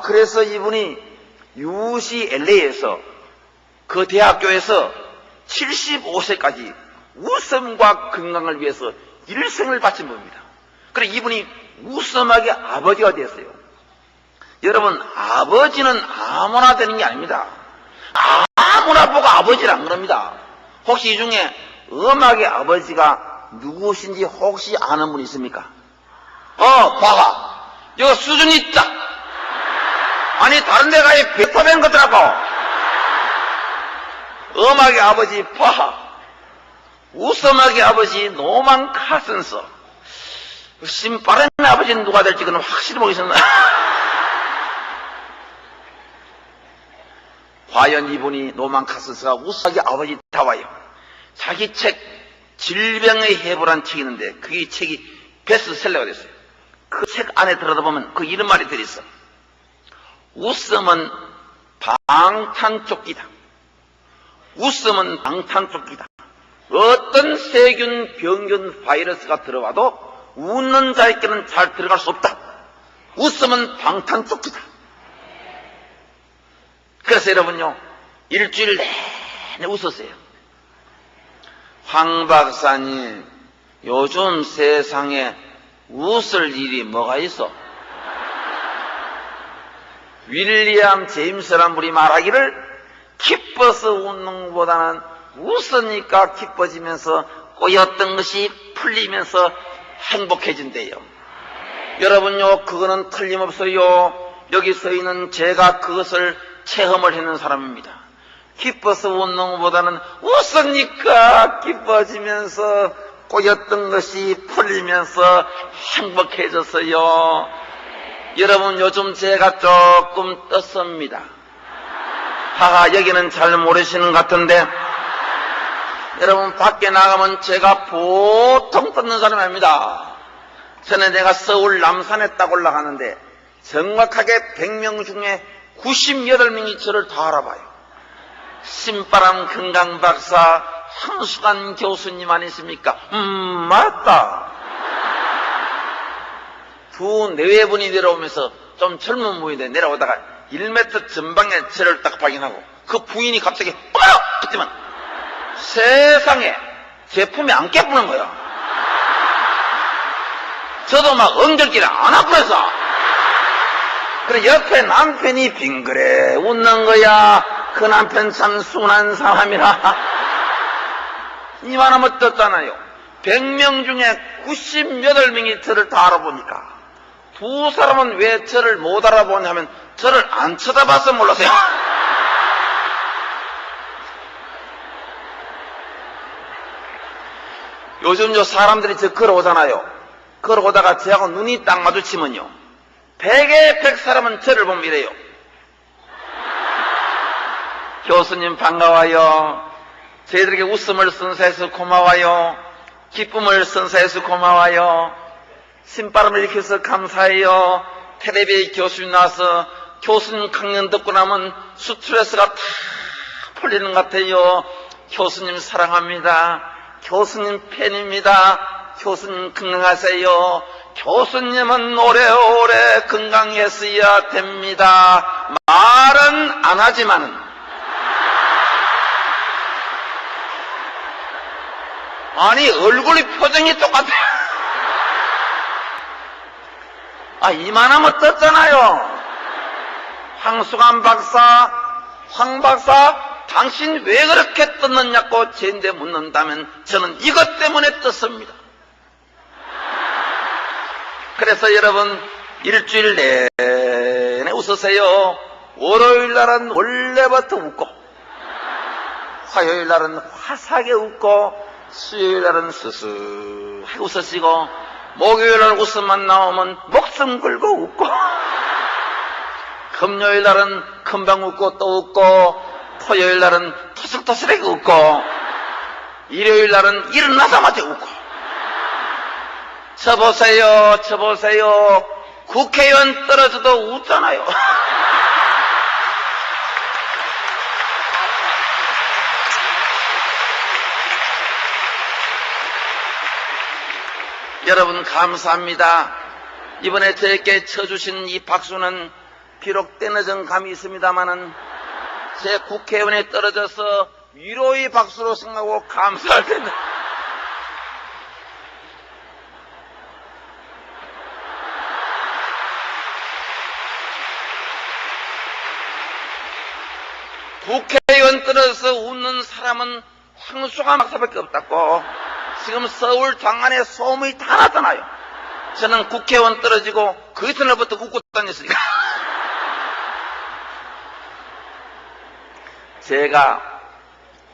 그래서 이분이 UCLA에서 그 대학교에서 75세까지 웃음과 건강을 위해서 일생을 바친 분입니다. 그래 이분이 웃음하게 아버지가 되었어요. 여러분, 아버지는 아무나 되는 게 아닙니다. 아무나 보고 아버지란 그럽니다. 혹시 이 중에 음악의 아버지가 누구신지 혹시 아는 분 있습니까? 봐봐. 이거 수준이 있다. 아니, 다른 데 가야 베토벤 거더라고. 음악의 아버지 바하. 웃음악의 아버지 노만 카슨서. 심빠른 아버지는 누가 될지 그는 확실히 모르겠습니다. 과연 이분이 노만 카슨서가 웃음악의 아버지 다와요. 자기 책 질병의 해부란 책이 있는데 그 책이 베스트셀러가 됐어요. 그 책 안에 들어다보면 그 이런 말이 들어있어. 웃음은 방탄조끼다. 웃음은 방탄조끼다. 어떤 세균, 병균, 바이러스가 들어와도 웃는 자에게는 잘 들어갈 수 없다. 웃음은 방탄조끼다. 그래서 여러분요, 일주일 내내 웃었어요. 황 박사님, 요즘 세상에 웃을 일이 뭐가 있어? 윌리엄 제임스란 분이 말하기를 기뻐서 웃는 것보다는 웃으니까 기뻐지면서 꼬였던 것이 풀리면서 행복해진대요. 여러분요, 그거는 틀림없어요. 여기 서 있는 제가 그것을 체험을 했는 사람입니다. 기뻐서 웃는 것보다는 웃으니까 기뻐지면서 꼬였던 것이 풀리면서 행복해졌어요. 여러분, 요즘 제가 조금 떴습니다. 하하, 여기는 잘 모르시는 것 같은데, 여러분, 밖에 나가면 제가 보통 떴는 사람이 아닙니다. 전에 내가 서울 남산에 딱 올라가는데, 정확하게 100명 중에 98명이 저를 다 알아봐요. 신바람 건강박사 황수관 교수님 아니십니까? 맞다. 두 내외분이 내려오면서 좀 젊은 분인데 내려오다가 1m 전방에 저를 딱 발견하고 그 부인이 갑자기 어머나! 그때만 세상에 제품이 안 깨부는 거야. 저도 막 엉절기를 안 아프면서 그래 옆에 남편이 빙그레 웃는 거야. 그 남편 참 순한 사람이라. 이만하면 떴잖아요. 100명 중에 98명이 저를 다 알아보니까 두 사람은 왜 저를 못 알아보냐면 저를 안 쳐다봐서 몰랐어요. 요즘 사람들이 저 걸어오잖아요. 걸어오다가 저하고 눈이 딱 마주치면요, 100에 100 사람은 저를 보면 이래요. 교수님 반가워요. 저희들에게 웃음을 선사해서 고마워요. 기쁨을 선사해서 고마워요. 신바람을 일으켜서 감사해요. 텔레비에 교수님 나와서 교수님 강연 듣고 나면 스트레스가 다 풀리는 것 같아요. 교수님 사랑합니다. 교수님 팬입니다. 교수님 건강하세요. 교수님은 오래오래 건강했어야 됩니다. 말은 안 하지만은 아니 얼굴이 표정이 똑같아요. 이만하면 떴잖아요. 황수관 박사, 황 박사, 당신 왜 그렇게 떴느냐고 저한테 묻는다면 저는 이것 때문에 떴습니다. 그래서 여러분, 일주일 내내 웃으세요. 월요일 날은 원래부터 웃고, 화요일 날은 화사하게 웃고, 수요일 날은 스스하게 웃으시고, 목요일 날 웃음만 나오면 목숨 걸고 웃고, 금요일 날은 금방 웃고 또 웃고, 토요일 날은 토슬토슬하게 웃고, 일요일 날은 일어나자마자 웃고. 쳐보세요, 쳐보세요. 국회의원 떨어져도 웃잖아요. 여러분 감사합니다. 이번에 저에게 쳐주신 이 박수는 비록 떼늦은 감이 있습니다마는 제 국회의원에 떨어져서 위로의 박수로 생각하고 감사할 텐데 국회의원 떨어져서 웃는 사람은 황소가 막사밖에 없다고. 지금 서울 장안에 소문이 다 났잖아요. 저는 국회의원 떨어지고 그 이튿날부터 웃고 다녔으니까.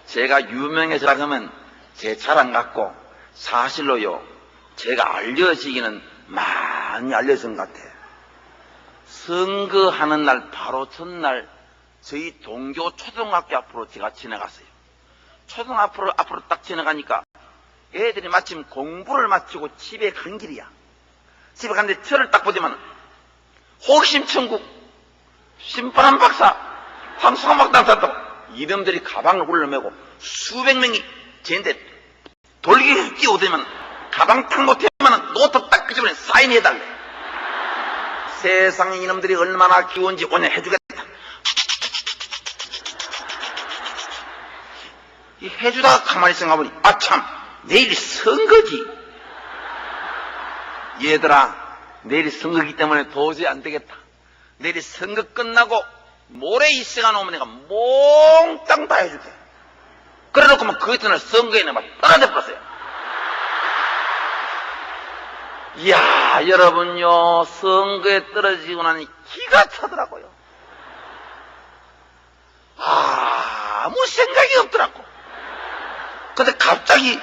제가 유명해지라 그러면 제 자랑 같고, 사실로요, 제가 알려지기는 많이 알려진 것 같아요. 선거하는 날 바로 전날 저희 동교 초등학교 앞으로 제가 지나갔어요. 초등학교 앞으로 딱 지나가니까 애들이 마침 공부를 마치고 집에 간 길이야. 집에 갔는데 저를 딱 보지만 호심천국 신바람 박사 황수강 박사도 이름들이 가방을 올려매고 수백 명이 쟤한테 돌리기 뛰어오더니만 가방 탁 못하면 노트 딱 끄집어내 사인해달래. 세상에 이놈들이 얼마나 귀여운지 오늘 해주겠다. 해주다가 가만히 생각해보니 아참 내일이 선거지. 얘들아, 내일이 선거기 때문에 도저히 안 되겠다. 내일이 선거 끝나고 모레 이 시간 오면 내가 몽땅 다 해줄게. 그래 놓고만 그 이튿날 선거에 내가 떨어져 버렸어요. 이야, 여러분요, 선거에 떨어지고 나니 기가 차더라고요. 아무 생각이 없더라고. 근데 갑자기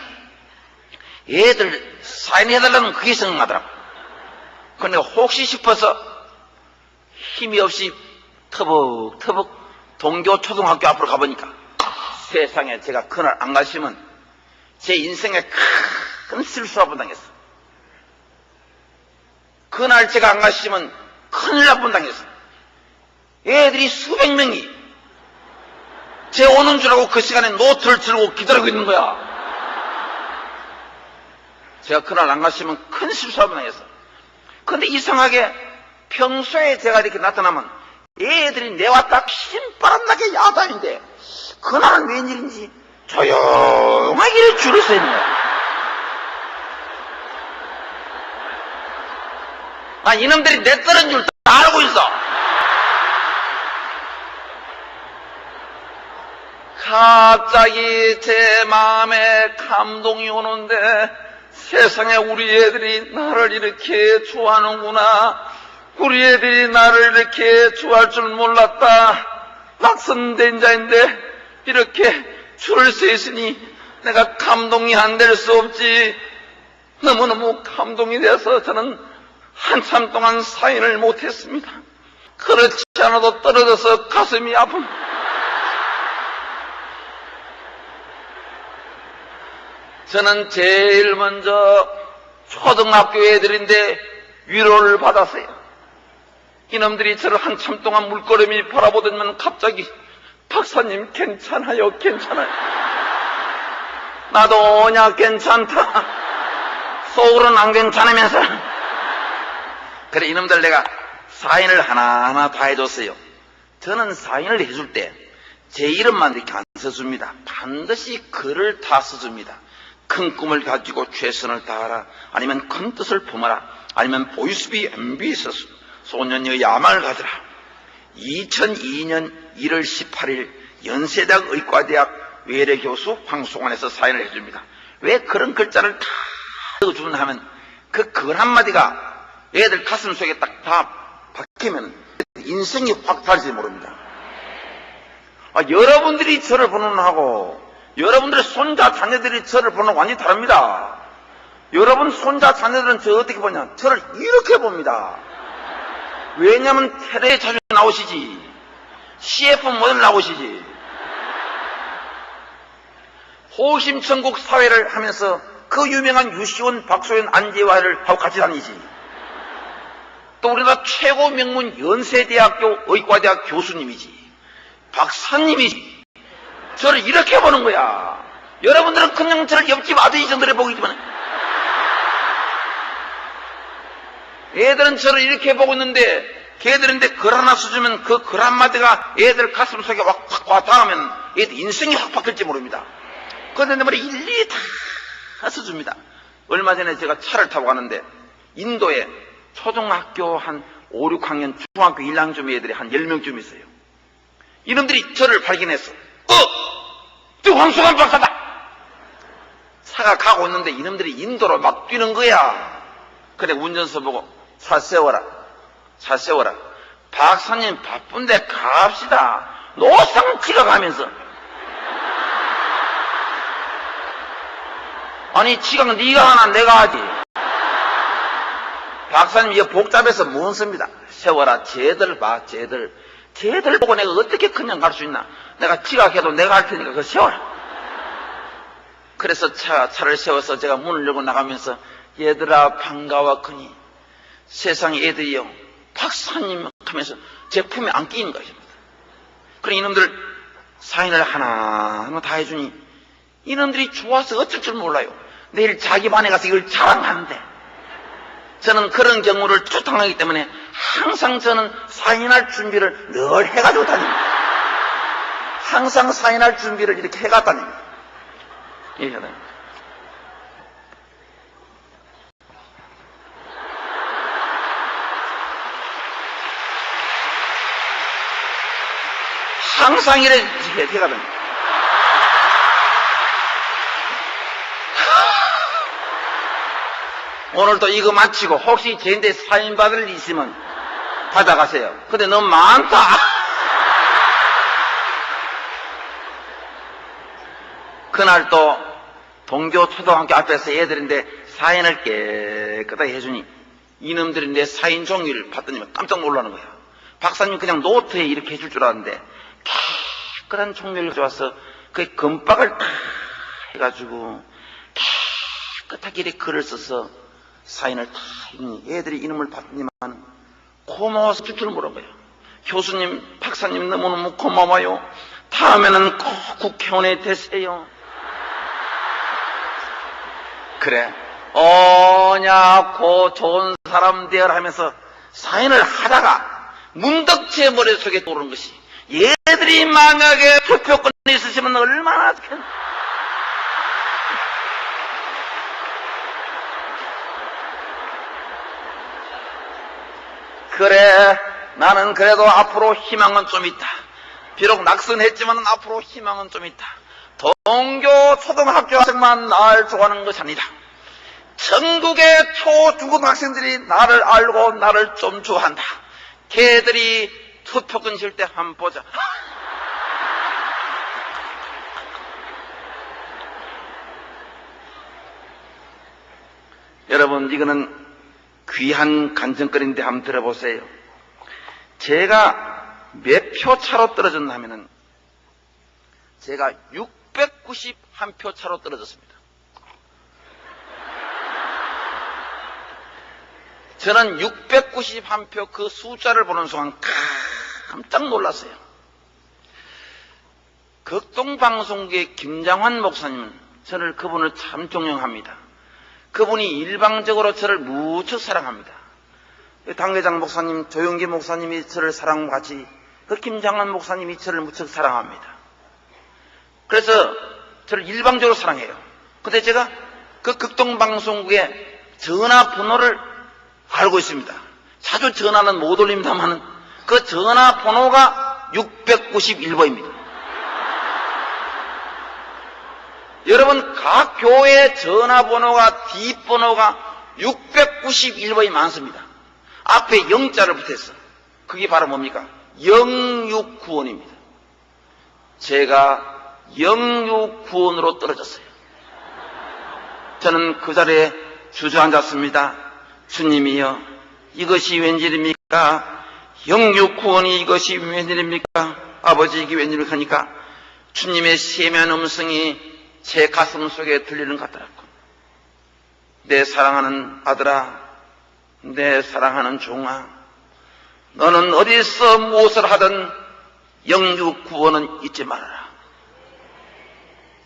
애들 사인해달라는 그게 생각나더라고. 근데 혹시 싶어서 힘이 없이 터벅터벅 동교 초등학교 앞으로 가보니까 세상에 제가 그날 안 갔으면 제 인생에 큰 실수 한번 당했어. 그날 제가 안 갔으면 큰일 날 뻔 당했어. 애들이 수백 명이 제 오는 줄 알고 그 시간에 노트를 들고 기다리고 있는 거야. 제가 그날 안 갔으면 큰 실수 한번 당했어. 근데 이상하게 평소에 제가 이렇게 나타나면 애들이 내와 딱 신바람나게 야단인데 그날은 웬일인지 조용하게 줄을 서 있는 거야. 아, 이놈들이 내 떨어진 줄 다 알고 있어. 갑자기 제 마음에 감동이 오는데 세상에 우리 애들이 나를 이렇게 좋아하는구나. 우리 애들이 나를 이렇게 좋아할 줄 몰랐다. 낙선된자인데 이렇게 줄을 서 있으니 내가 감동이 안 될 수 없지. 너무너무 감동이 돼서 저는 한참 동안 사인을 못했습니다. 그렇지 않아도 떨어져서 가슴이 아픈. 저는 제일 먼저 초등학교 애들인데 위로를 받았어요. 이놈들이 저를 한참 동안 물끄러미 바라보더니만 갑자기 박사님 괜찮아요, 괜찮아요. 나도 오냐 괜찮다. 속으로는 안 괜찮으면서. 그래, 이놈들 내가 사인을 하나하나 다 해줬어요. 저는 사인을 해줄 때 제 이름만 이렇게 안 써줍니다. 반드시 글을 다 써줍니다. 큰 꿈을 가지고 최선을 다하라. 아니면 큰 뜻을 품어라. 아니면 보이스비 앰비셔스 소년의 야망을 가져라. 2002년 1월 18일 연세대학 의과대학 외래교수 황송환에서 사인을 해줍니다. 왜 그런 글자를 다 써주나 하면 그 글 한마디가 애들 가슴 속에 딱 다 박히면 인생이 확 다를지 모릅니다. 여러분들이 저를 보는 하고 여러분들의 손자 자녀들이 저를 보는 완전히 다릅니다. 여러분 손자 자녀들은 저 어떻게 보냐? 저를 이렇게 봅니다. 왜냐하면 텔레에 자주 나오시지. CF 모델 나오시지. 호심천국 사회를 하면서 그 유명한 유시원, 박소연, 안재화를 하고 같이 다니지. 또 우리나라 최고 명문 연세대학교 의과대학 교수님이지. 박사님이지. 저를 이렇게 보는 거야. 여러분들은 그냥 저를 옆집 아들이 정도로 보기지만 애들은 저를 이렇게 보고 있는데 걔들인데 글 하나 써주면 그 글 한마디가 애들 가슴 속에 확 와닿으면 애들 인생이 확 바뀔지 모릅니다. 그런데 내 말이 일일이 다 써줍니다. 얼마 전에 제가 차를 타고 가는데 인도에 초등학교 한 5, 6학년, 중학교 1학년쯤 애들이 한 10명쯤 있어요. 이놈들이 저를 발견했어. 저 황수관 박사다! 차가 가고 있는데 이놈들이 인도로 막 뛰는 거야. 그래, 운전수 보고, 차 세워라. 차 세워라. 박사님 바쁜데 갑시다. 노상 지각하면서. 아니, 지각 네가 하나 내가 하지. 박사님 이거 복잡해서 못 씁니다. 세워라. 쟤들 봐, 쟤들. 쟤들 보고 내가 어떻게 그냥 갈 수 있나. 내가 지각해도 내가 할 테니까 그거 세워라. 그래서 차를 세워서 제가 문을 열고 나가면서 얘들아 반가웠거니 세상에 애들이요 박사님 하면서 제 품에 안 끼는 것입니다. 그래 이놈들 사인을 하나하나 다 해주니 이놈들이 좋아서 어쩔 줄 몰라요. 내일 자기 반에 가서 이걸 자랑하는데 저는 그런 경우를 쭉 당하기 때문에 항상 저는 사인할 준비를 늘 해가지고 다닙니다. 항상 사인할 준비를 이렇게 해가 다닙니다. 예, 항상 이래 해가 다닙니다. 오늘도 이거 마치고 혹시 쟤한테 사인 받을 일 있으면 받아가세요. 근데 너무 많다. 그날 또 동교 초등학교 앞에서 애들인데 사인을 깨끗하게 해주니 이놈들이 내 사인 종이를 봤더니 깜짝 놀라는 거야. 박사님 그냥 노트에 이렇게 해줄 줄 알았는데 깨끗한 종이를 가져와서 그 금박을 다 해가지고 깨끗하게 이렇게 글을 써서 사인을 다 해주니 애들이 이놈을 봤더니만 고마워서 줄줄 모른 거예요. 교수님, 박사님 너무너무 고마워요. 다음에는 꼭 국회의원이 되세요. 그래, 고 좋은 사람 되어라 하면서 사인을 하다가 문득 제 머릿속에 떠오르는 것이 얘들이 만약에 투표권이 있으시면 얼마나 그래, 나는 그래도 앞으로 희망은 좀 있다. 비록 낙선했지만 앞으로 희망은 좀 있다. 동교 초등학교 학생만 날 좋아하는 것이 아니다. 전국의 초중고등학생들이 나를 알고 나를 좀 좋아한다. 걔들이 투표권 줄 때 한번 보자. 여러분, 이거는 귀한 간증거리인데 한번 들어보세요. 제가 몇 표 차로 떨어졌냐면은 제가 691표 차로 떨어졌습니다. 저는 691표 그 숫자를 보는 순간 깜짝 놀랐어요. 극동방송국의 김장환 목사님은 저를 그분을 참 존경합니다. 그분이 일방적으로 저를 무척 사랑합니다. 당회장 목사님, 조영기 목사님이 저를 사랑과 같이 그 김장환 목사님이 저를 무척 사랑합니다. 그래서 저를 일방적으로 사랑해요. 근데 제가 그 극동방송국의 전화번호를 알고 있습니다. 자주 전화는 못 올립니다만 그 전화번호가 691번입니다. 여러분, 각 교회 전화번호가 뒷번호가 691번이 많습니다. 앞에 영자를 붙였어. 그게 바로 뭡니까? 069원입니다. 제가 069원으로 떨어졌어요. 저는 그 자리에 주저앉았습니다. 주님이여, 이것이 웬일입니까? 069원이 이것이 웬일입니까? 아버지, 이게 웬일입니까? 하니까 주님의 세미한 음성이 제 가슴 속에 들리는 것 같더라고. 내 사랑하는 아들아, 내 사랑하는 종아, 너는 어디서 무엇을 하든 069원은 잊지 말아라.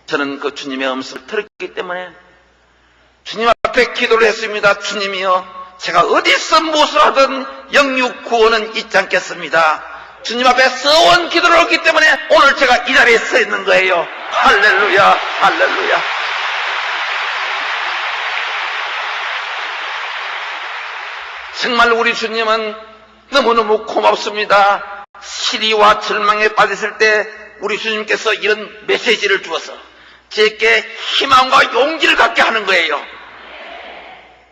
저는 그 주님의 음성을 들었기 때문에 주님 앞에 기도를 했습니다. 주님이여, 제가 어디서 무엇을 하든 069원은 잊지 않겠습니다. 주님 앞에 서원 기도를 했기 때문에 오늘 제가 이 자리에 서 있는 거예요. 할렐루야, 할렐루야. 정말 우리 주님은 너무너무 고맙습니다. 시리와 절망에 빠졌을 때 우리 주님께서 이런 메시지를 주어서 제게 희망과 용기를 갖게 하는 거예요.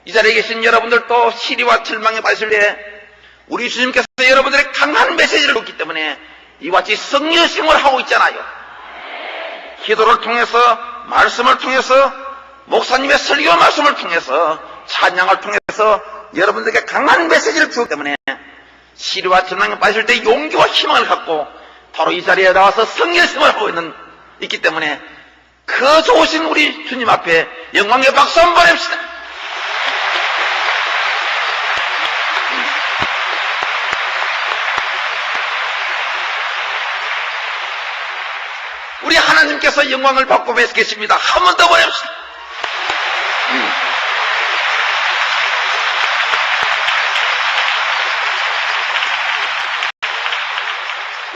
이 자리에 계신 여러분들도 시리와 절망에 빠졌을 때 우리 주님께서 여러분들의 강한 메시지를 줬기 때문에 이와 같이 성령심을 하고 있잖아요. 기도를 통해서, 말씀을 통해서, 목사님의 설교 말씀을 통해서, 찬양을 통해서 여러분들에게 강한 메시지를 주기 때문에 시리와 절망에 빠질 때 용기와 희망을 갖고 바로 이 자리에 나와서 성령심을 하고 있기 때문에 그 좋으신 우리 주님 앞에 영광의 박수 한번 보냅시다. 우리 하나님께서 영광을 받고 계십니다. 한 번 더 보냅시다.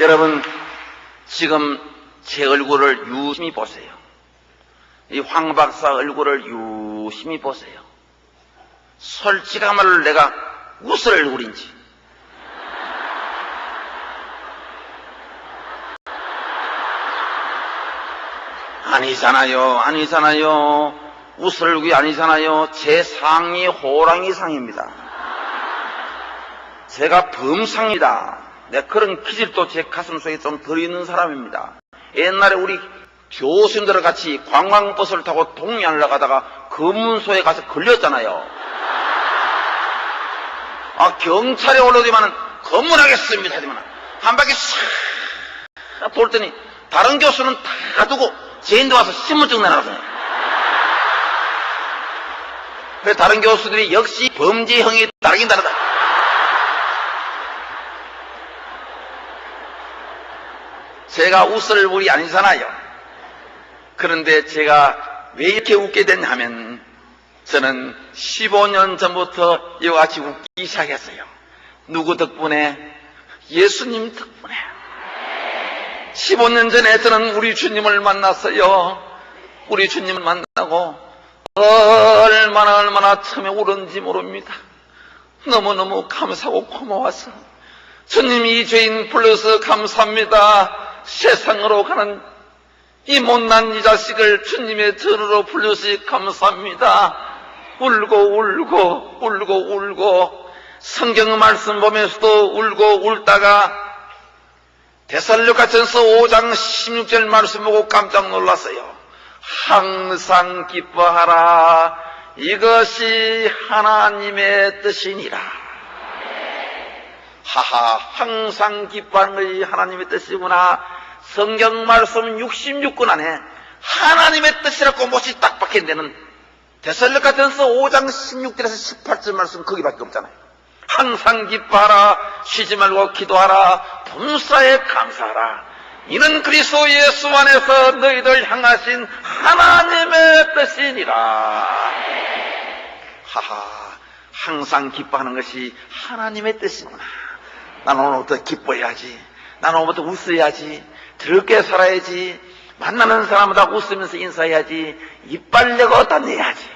여러분, 지금 제 얼굴을 유심히 보세요. 이 황 박사 얼굴을 유심히 보세요. 솔직한 말로 내가 웃을 얼굴인지, 아니잖아요. 웃을 얼굴이 아니잖아요. 제 상이 호랑이 상입니다. 제가 범상이다. 내가 그런 기질도 제 가슴 속에 좀 들어있는 사람입니다. 옛날에 우리 교수님들 같이 관광버스를 타고 동해안을 가다가 검문소에 가서 걸렸잖아요. 경찰에 올라오더니만은 검문하겠습니다 하지만 한 바퀴 싹 돌더니 다른 교수는 다 두고 제인도 와서 신분증 내놨어요. 그래서 다른 교수들이 역시 범죄형이 다르긴 다르다. 제가 웃을 얼굴이 아니잖아요. 그런데 제가 왜 이렇게 웃게 됐냐 하면 저는 15년 전부터 이와 같이 웃기 시작했어요. 누구 덕분에? 예수님 덕분에. 15년 전에 저는 우리 주님을 만났어요. 우리 주님을 만나고 얼마나 처음에 울었는지 모릅니다. 너무너무 감사하고 고마워서 주님이 죄인 불러서 감사합니다. 세상으로 가는 이 못난 이 자식을 주님의 전으로 불러서 감사합니다. 울고 성경 말씀 보면서도 울고 울다가 데살로니가전서 5장 16절 말씀 보고 깜짝 놀랐어요. 항상 기뻐하라. 이것이 하나님의 뜻이니라. 항상 기뻐하는 것이 하나님의 뜻이구나. 성경 말씀 66권 안에 하나님의 뜻이라고 못이 딱 박힌 데는 데살로니가전서 5장 16절에서 18절 말씀 거기밖에 없잖아요. 항상 기뻐하라. 쉬지 말고 기도하라. 범사에 감사하라. 이는 그리스도 예수 안에서 너희들 향하신 하나님의 뜻이니라. 항상 기뻐하는 것이 하나님의 뜻이구나. 나는 오늘부터 기뻐해야지. 나는 오늘부터 웃어야지. 즐겁게 살아야지. 만나는 사람마다 웃으면서 인사해야지. 이빨 내고 다녀야지.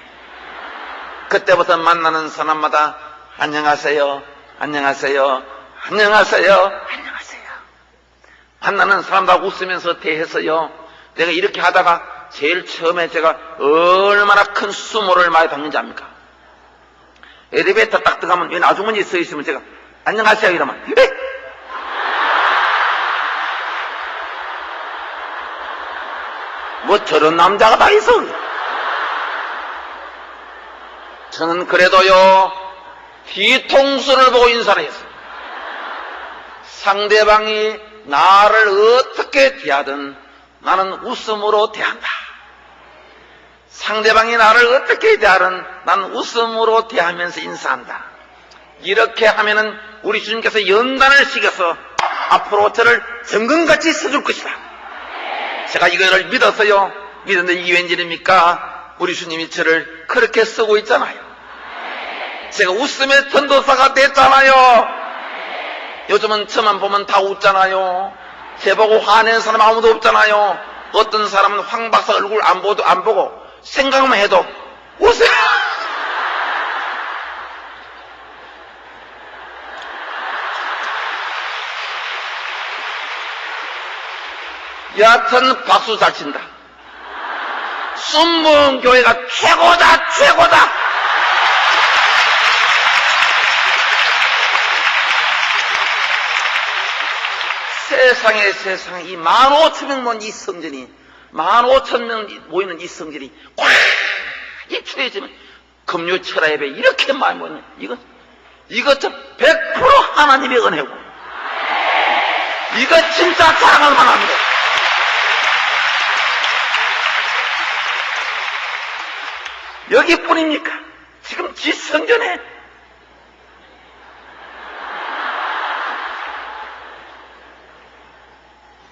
그때부터 만나는 사람마다 안녕하세요. 만나는 사람마다 웃으면서 대해서요. 내가 이렇게 하다가 제일 처음에 제가 얼마나 큰 수모를 많이 받는지 압니까? 엘리베이터 딱 들어가면 웬 아주머니 서 있으면 제가 안녕하세요 이러면 뭐 저런 남자가 다 있어. 저는 그래도요 뒤통수를 보고 인사를 했어요. 상대방이 나를 어떻게 대하든 나는 웃음으로 대한다. 상대방이 나를 어떻게 대하든 나는 웃음으로 대하면서 인사한다. 이렇게 하면은 우리 주님께서 연단을 시켜서 앞으로 저를 정금같이 써줄 것이다. 제가 이거를 믿었어요. 믿었는데 이게 웬일입니까? 우리 주님이 저를 그렇게 쓰고 있잖아요. 제가 웃음의 전도사가 됐잖아요. 요즘은 저만 보면 다 웃잖아요. 제 보고 화내는 사람 아무도 없잖아요. 어떤 사람은 황 박사 얼굴 안 보고 생각만 해도 웃어요. 여하튼 박수 잘 친다. 순문교회가 최고다, 최고다. 세상에 이 15,000명 모인 이 성전이, 15,000명 모이는 이 성전이 꽉 입추해지면 금요철야 예배 이렇게 많이 모이는 이거 저 100% 하나님의 은혜고, 이거 진짜 자랑할 만합니다. 여기뿐입니까? 지금 지성전에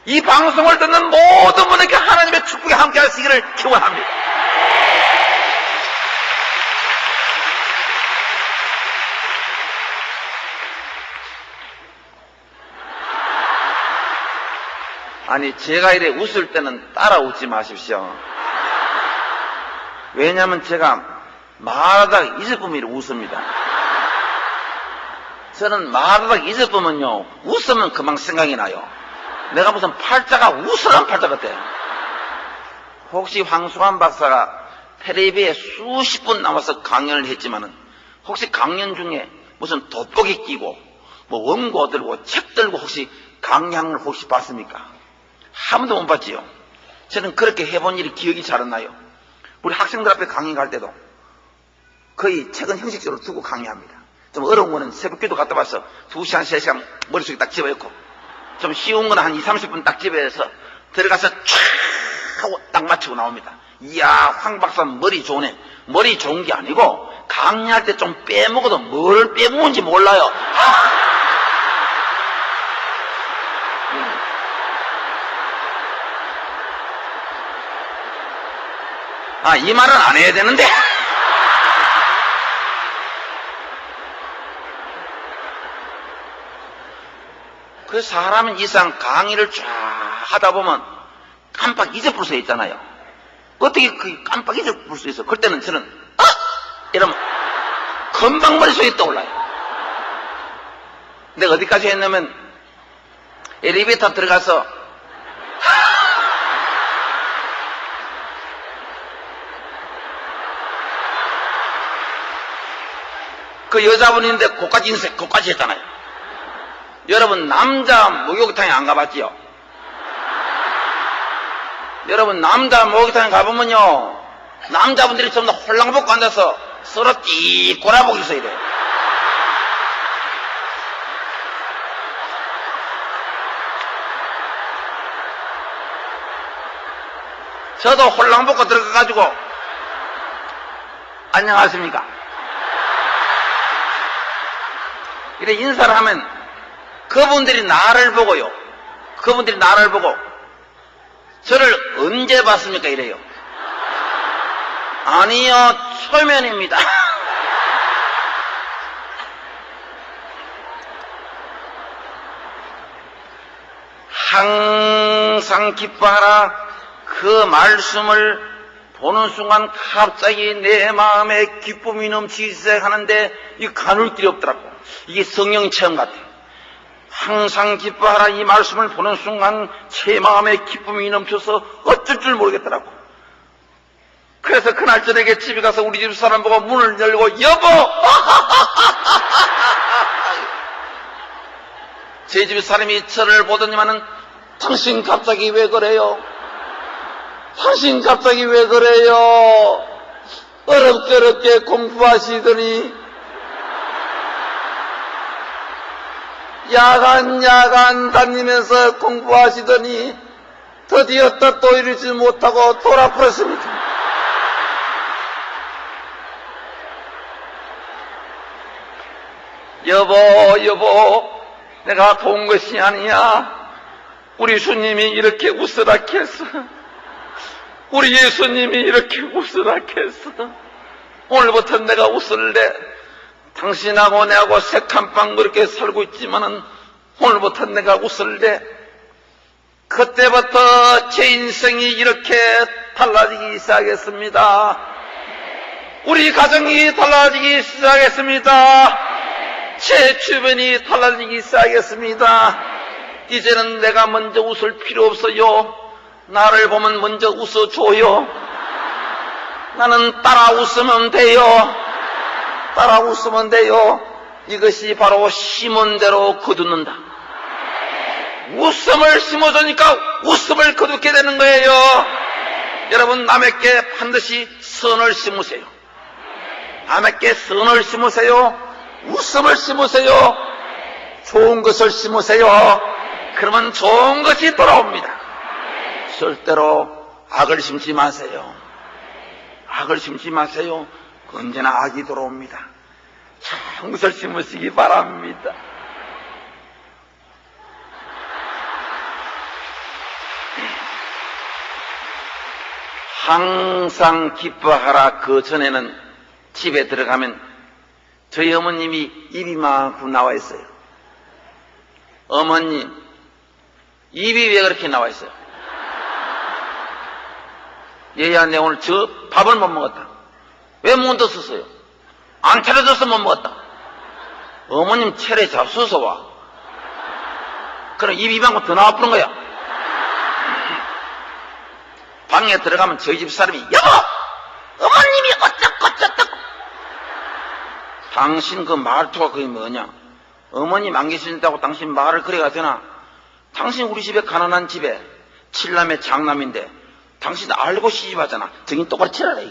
이 방송을 듣는 모든 분에게 하나님의 축복에 함께 하시기를 기원합니다. 아니, 제가 이래 웃을 때는 따라 웃지 마십시오. 왜냐하면 제가 말하다가 잊어보면 이렇게 웃습니다. 저는 말하다가 잊어보면요, 웃으면 금방 생각이 나요. 내가 무슨 팔자가 웃으란 팔자 같아. 혹시 황수환 박사가 텔레비에 수십 분 나와서 강연을 했지만은, 혹시 강연 중에 무슨 돋보기 끼고 뭐 원고 들고 책 들고 혹시 강연을 혹시 봤습니까? 한 번도 못 봤지요. 저는 그렇게 해본 일이 기억이 잘 안 나요. 우리 학생들 앞에 강의 갈 때도 거의 책은 형식적으로 두고 강의합니다. 좀 어려운 거는 새벽기도 갔다 와서 2시간, 3시간 머릿속에 딱 집어넣고, 좀 쉬운 거는 한 20, 30분 딱 집에서 들어가서 촥 하고 딱 맞추고 나옵니다. 이야, 황 박사는 머리 좋네. 머리 좋은 게 아니고 강의할 때 좀 빼먹어도 뭘 빼먹은지 몰라요. 이 말은 안 해야 되는데. 그 사람은 이상 강의를 쫙 하다 보면 깜빡 잊어볼 수 있잖아요. 어떻게 그 깜빡 잊어볼 수 있어? 그때는 저는 이러면 금방 머릿속에 떠올라요. 내가 어디까지 했냐면 엘리베이터 들어가서 그 여자분인데 그까지 인생 그까지 했잖아요. 여러분, 남자 목욕탕에 안 가봤지요? 여러분, 남자 목욕탕에 가보면요, 남자분들이 전부 다 홀랑벗고 앉아서 서로 띠 꼬라보고 있어야 돼요. 저도 홀랑벗고 들어가가지고 안녕하십니까? 이래 인사를 하면 그분들이 나를 보고요, 그분들이 나를 보고 저를 언제 봤습니까? 이래요. 아니요, 초면입니다. 항상 기뻐하라. 그 말씀을 보는 순간 갑자기 내 마음에 기쁨이 넘치기 시작하는데 이 가눌 길이 없더라고. 이게 성령 체험 같아요. 항상 기뻐하라, 이 말씀을 보는 순간 제 마음에 기쁨이 넘쳐서 어쩔 줄 모르겠더라고. 그래서 그날 저녁에 집에 가서 우리 집 사람 보고 문을 열고, 여보! 제 집 사람이 저를 보더니만은, 당신 갑자기 왜 그래요? 당신 갑자기 왜 그래요? 어렵게 공부하시더니 야간 다니면서 공부하시더니 드디어 또 이루지 못하고 돌아버렸습니다. 여보, 내가 본 것이 아니야. 우리 주님이 이렇게 웃으라 했어. 우리 예수님이 이렇게 웃으라 했어. 오늘부터 내가 웃을래. 당신하고 내하고 색한방 그렇게 살고 있지만은 오늘부터 내가 웃을래. 그때부터 제 인생이 이렇게 달라지기 시작했습니다. 우리 가정이 달라지기 시작했습니다. 제 주변이 달라지기 시작했습니다. 이제는 내가 먼저 웃을 필요 없어요. 나를 보면 먼저 웃어줘요. 나는 따라 웃으면 돼요. 따라 웃으면 돼요. 이것이 바로 심은 대로 거두는다. 웃음을 심어주니까 웃음을 거두게 되는 거예요. 여러분, 남에게 반드시 선을 심으세요. 남에게 선을 심으세요. 웃음을 심으세요. 좋은 것을 심으세요. 그러면 좋은 것이 돌아옵니다. 절대로 악을 심지 마세요. 악을 심지 마세요. 언제나 악이 돌아옵니다. 좋은 것을 심으시기 바랍니다. 항상 기뻐하라. 그 전에는 집에 들어가면 저희 어머님이 입이 막 나와 있어요. 어머님, 입이 왜 그렇게 나와 있어요? 얘야, 내 오늘 저 밥을 못 먹었다. 왜 못 드셨어요? 안 차려줘서 못 먹었다. 어머님 차례 잡수서 와. 그럼 입이 방금 더 나와버린 거야. 방에 들어가면 저희 집 사람이, 여보! 어머님이 어쩌고 당신 그 말투가 그게 뭐냐? 어머님 안 계신다고 당신 말을 그래가 되나? 당신 우리 집에 가난한 집에 칠남의 장남인데 당신 알고 시집하잖아. 정신 똑바로 치라라.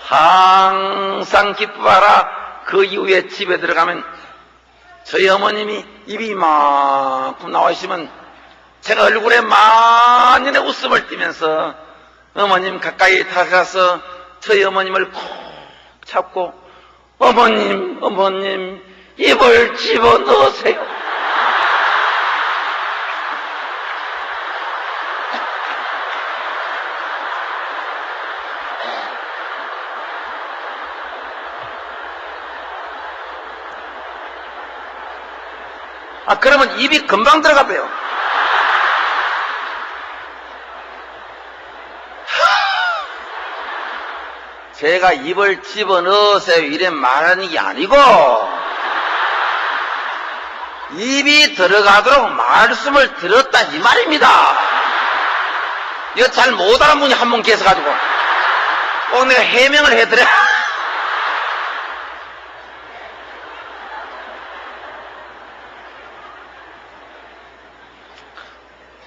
항상 기뻐하라. 그 이후에 집에 들어가면 저희 어머님이 입이 이만큼 나와 있으면 제가 얼굴에 만연의 웃음을 띠면서 어머님 가까이 다가가서 저희 어머님을 콕 잡고 어머님 입을 집어넣으세요. 그러면 입이 금방 들어가 봐요. 제가 입을 집어넣으세요 이래 말하는 게 아니고 입이 들어가도록 말씀을 들었다 이 말입니다. 이거 잘 못 알아본 분이 한 분 계셔가지고 내가 해명을 해드려.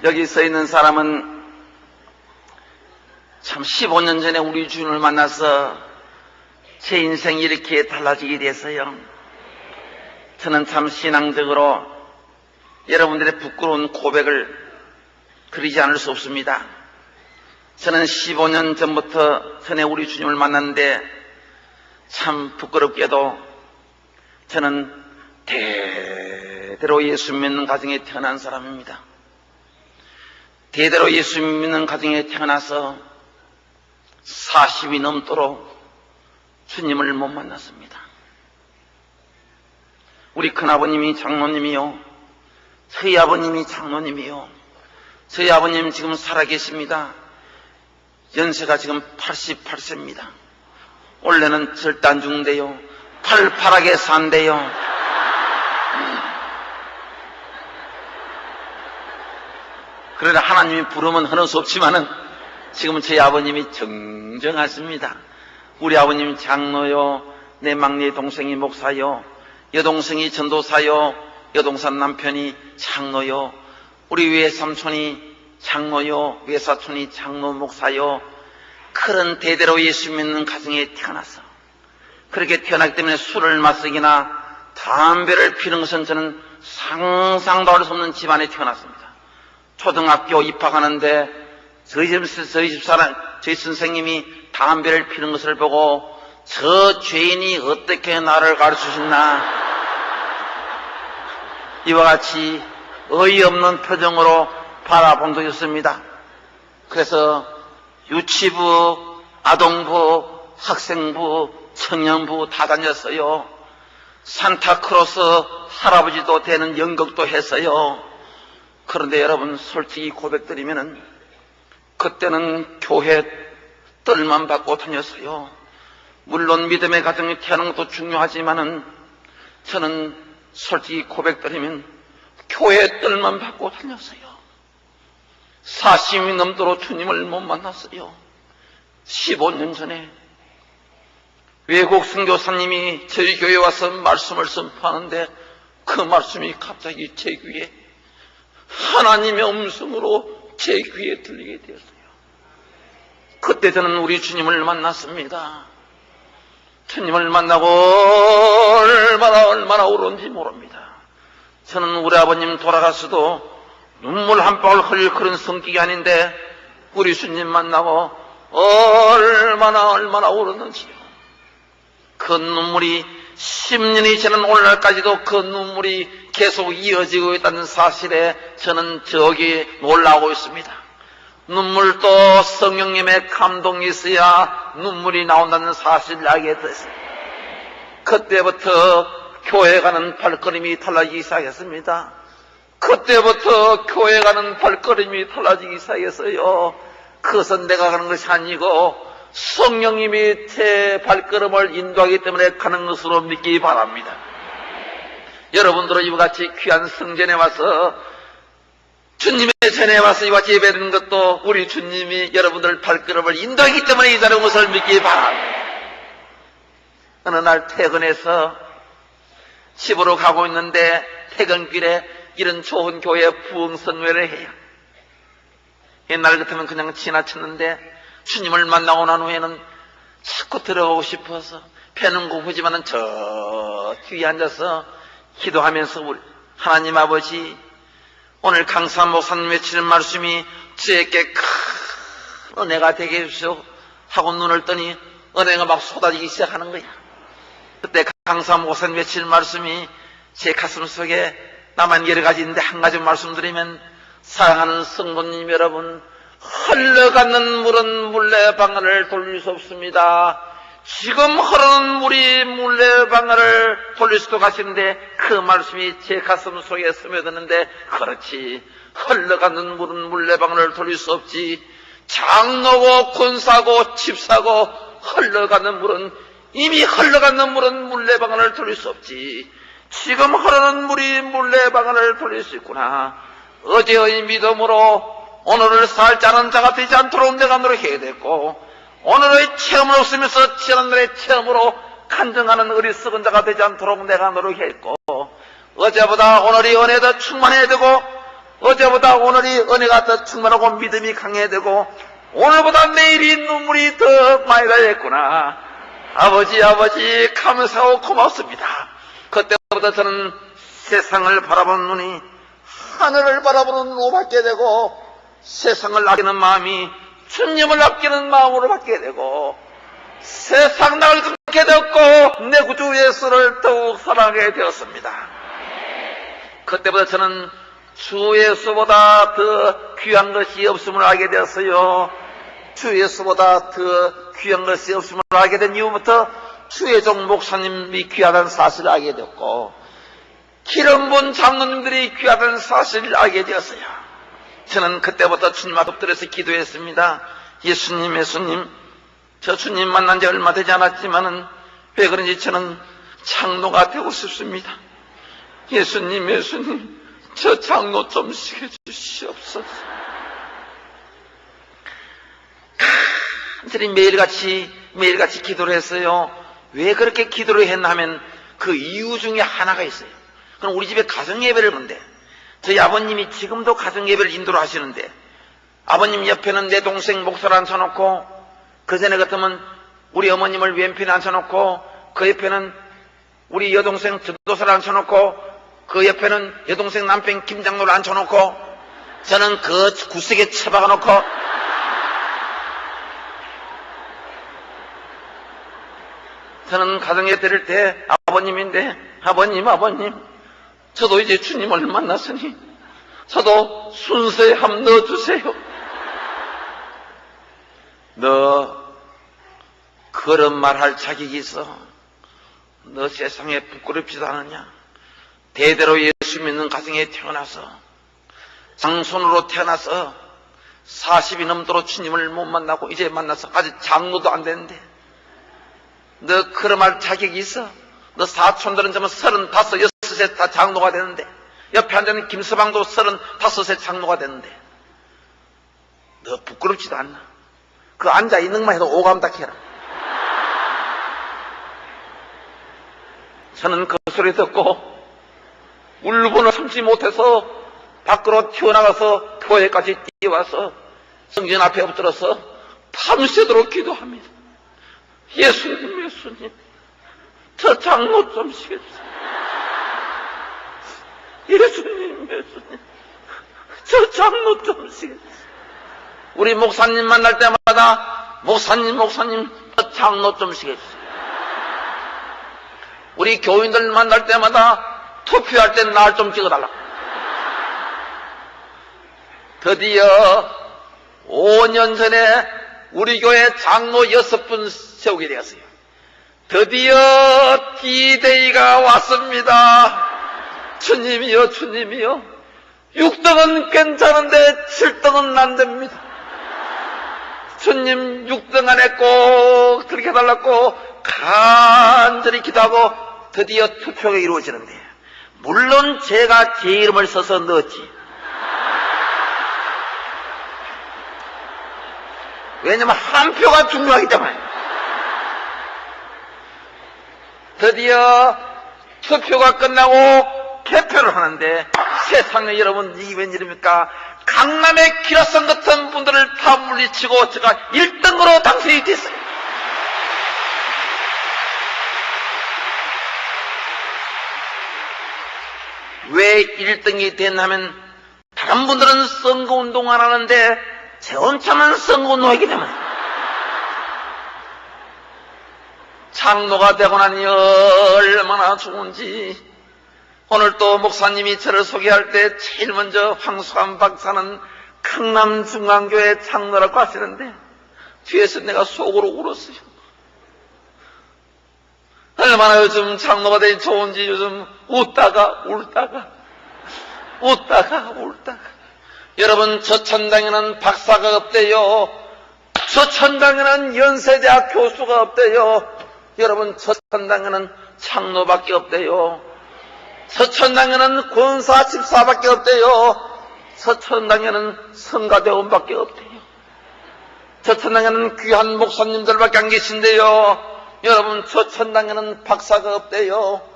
여기 서 있는 사람은 참 15년 전에 우리 주님을 만나서 제 인생이 이렇게 달라지게 됐어요. 저는 참 신앙적으로 여러분들의 부끄러운 고백을 드리지 않을 수 없습니다. 저는 15년 전부터 전에 우리 주님을 만났는데 참 부끄럽게도 저는 대대로 예수 믿는 가정에 태어난 사람입니다. 대대로 예수 믿는 가정에 태어나서 40이 넘도록 주님을 못 만났습니다. 우리 큰아버님이 장로님이요, 저희 아버님이 장로님이요, 저희 아버님 지금 살아계십니다. 연세가 지금 88세입니다. 원래는 절대 안 죽는데요, 팔팔하게 산대요. 그러나 하나님이 부르면 하는 수 없지만은 지금은 저희 아버님이 정정하십니다. 우리 아버님이 장로요, 내 막내 동생이 목사요, 여동생이 전도사요, 여동생 남편이 장로요, 우리 외삼촌이 장로요, 외사촌이 장로 목사요. 그런 대대로 예수 믿는 가정에 태어나서 그렇게 태어나기 때문에 술을 마시기나 담배를 피는 것은 저는 상상도 할 수 없는 집안에 태어났습니다. 초등학교 입학하는데 저희 선생님이 담배를 피는 것을 보고 저 죄인이 어떻게 나를 가르치셨나, 이와 같이 어이없는 표정으로 바라본 적이 있습니다. 그래서 유치부, 아동부, 학생부, 청년부 다 다녔어요. 산타크로스 할아버지도 되는 연극도 했어요. 그런데 여러분, 솔직히 고백드리면은 그때는 교회 뜰만 받고 다녔어요. 물론 믿음의 가정에 태어난 것도 중요하지만은 저는 솔직히 고백드리면 교회 뜰만 받고 다녔어요. 40이 넘도록 주님을 못 만났어요. 15년 전에 외국 선교사님이 저희 교회에 와서 말씀을 선포하는데 그 말씀이 갑자기 제 귀에 하나님의 음성으로 제 귀에 들리게 되었어요. 그때 저는 우리 주님을 만났습니다. 주님을 만나고 얼마나 울었는지 모릅니다. 저는 우리 아버님 돌아가서도 눈물 한 방울 흘릴 그런 성격이 아닌데 우리 주님 만나고 얼마나 울었는지요. 그 눈물이 10년이 지난 오늘날까지도 그 눈물이 계속 이어지고 있다는 사실에 저는 저기 놀라고 있습니다. 눈물도 성령님의 감동이 있어야 눈물이 나온다는 사실을 알게 됐습니다. 그때부터 교회 가는 발걸음이 달라지기 시작했습니다. 그때부터 교회 가는 발걸음이 달라지기 시작했어요. 그것은 내가 가는 것이 아니고 성령님이 제 발걸음을 인도하기 때문에 가는 것으로 믿기 바랍니다. 여러분들은 이와 같이 귀한 성전에 와서 주님의 전에 와서 이와 같이 예배드리는 것도 우리 주님이 여러분들 발걸음을 인도하기 때문에 이 자리에 온 것을 믿기 바랍니다. 어느 날 퇴근해서 집으로 가고 있는데 퇴근길에 이런 좋은 교회에 부흥선회를 해요. 옛날 같으면 그냥 지나쳤는데 주님을 만나고 난 후에는 자꾸 들어가고 싶어서 배는 고프지만은 저 뒤에 앉아서 기도하면서 우리 하나님 아버지, 오늘 강사 목사님 외치는 말씀이 저에게 큰 은혜가 되게 해주시오 하고 눈을 뜨니 은혜가 막 쏟아지기 시작하는 거야. 그때 강사 목사님 외치는 말씀이 제 가슴 속에 나만 여러 가지 있는데 한 가지 말씀드리면, 사랑하는 성도님 여러분, 흘러가는 물은 물레방아를 돌릴 수 없습니다. 지금 흐르는 물이 물레방아를 돌릴 수도 가시는데 그 말씀이 제 가슴 속에 스며드는데, 그렇지, 흘러가는 물은 물레방아를 돌릴 수 없지. 장로고 권사고 집사고 흘러가는 물은, 이미 흘러가는 물은 물레방아를 돌릴 수 없지. 지금 흐르는 물이 물레방아를 돌릴 수 있구나. 어제의 믿음으로 오늘을 살 자는 자가 되지 않도록 내가 노력해야 됐고, 오늘의 체험을 없으면서 지난날의 체험으로 간증하는 어리석은 자가 되지 않도록 내가 노력했고, 어제보다 오늘이 은혜 더 충만해야 되고, 어제보다 오늘이 은혜가 더 충만하고 믿음이 강해야 되고, 오늘보다 내일이 눈물이 더 많이 나야겠구나. 아버지 감사하고 고맙습니다. 그때부터 저는 세상을 바라보는 눈이 하늘을 바라보는 눈으로 바뀌게 되고, 세상을 아끼는 마음이 주님을 아끼는 마음으로 바뀌게 되고, 세상 나를 끊게 되었고 내 구주 예수를 더욱 사랑하게 되었습니다. 그때부터 저는 주 예수보다 더 귀한 것이 없음을 알게 되었어요. 주 예수보다 더 귀한 것이 없음을 알게 된 이후부터 주의 종 목사님이 귀하다는 사실을 알게 되었고, 기름 본 장로님들이 귀하다는 사실을 알게 되었어요. 저는 그때부터 주님 앞에 엎드려서 기도했습니다. 예수님, 저 주님 만난 지 얼마 되지 않았지만은 왜 그런지 저는 장로가 되고 싶습니다. 예수님, 저 장로 좀 시켜주시옵소서. 간절히 매일같이 기도를 했어요. 왜 그렇게 기도를 했나 하면 그 이유 중에 하나가 있어요. 그럼 우리 집에 가정예배를 보는데, 저희 아버님이 지금도 가정예배를 인도를 하시는데, 아버님 옆에는 내 동생 목사를 앉혀놓고, 그 전에 같으면 우리 어머님을 왼편에 앉혀놓고, 그 옆에는 우리 여동생 전도사를 앉혀놓고, 그 옆에는 여동생 남편 김장로를 앉혀놓고, 저는 그 구석에 처박아놓고, 저는 가정예배 드릴 때 아버님인데, 아버님, 저도 이제 주님을 만났으니 저도 순서에 함 넣어주세요. 너 그런 말 할 자격이 있어? 너 세상에 부끄럽지도 않느냐? 대대로 예수 믿는 가정에 태어나서, 장손으로 태어나서 40이 넘도록 주님을 못 만나고 이제 만나서 아직 장로도 안 되는데 너 그런 말 자격이 있어? 너 사촌들은 정말 35, 36세 다 장로가 되는데, 옆에 앉아있는 김서방도 35세 장로가 되는데, 너 부끄럽지도 않나? 그 앉아있는 것만 해도 오감닥해라. 저는 그 소리 듣고 울분을 참지 못해서 밖으로 튀어나가서 교회까지 뛰어와서 성전 앞에 엎드려서 밤새도록 기도합니다. 예수님, 예수님, 저 장로 좀 시겠어요. 예수님, 예수님, 저 장로 좀 시겠어요. 우리 목사님 만날 때마다 목사님, 목사님, 저 장로 좀 시겠어요. 우리 교인들 만날 때마다 투표할 때 날 좀 찍어달라. 드디어 5년 전에 우리 교회 장로 6분 세우게 되었어요. 드디어 D-Day가 왔습니다. 주님이여, 주님이여, 6등은 괜찮은데 7등은 안 됩니다. 주님 6등 안에 꼭 들게 해달라고 간절히 기도하고 드디어 투표가 이루어지는데, 물론 제가 제 이름을 써서 넣었지. 왜냐면 한 표가 중요하기 때문에. 드디어 투표가 끝나고 개표를 하는데, 세상에 여러분, 이게 웬일입니까? 강남의 기라성 같은 분들을 다 물리치고 제가 1등으로 당선이 됐어요. 왜 1등이 됐냐면, 다른 분들은 선거운동 안 하는데 제 혼자만 선거운동하기 때문에. 장로가 되고 나니 얼마나 좋은지. 오늘 또 목사님이 저를 소개할 때 제일 먼저 황수환 박사는 강남중앙교회 장로라고 하시는데, 뒤에서 내가 속으로 울었어요. 얼마나 요즘 장로가 되니 좋은지. 요즘 웃다가 울다가 여러분, 저 천당에는 박사가 없대요. 저 천당에는 연세대학 교수가 없대요. 여러분, 저 천당에는 장로밖에 없대요. 저 천당에는 권사 집사밖에 없대요. 저 천당에는 성가대원밖에 없대요. 저 천당에는 귀한 목사님들밖에 안 계신데요. 여러분, 저 천당에는 박사가 없대요.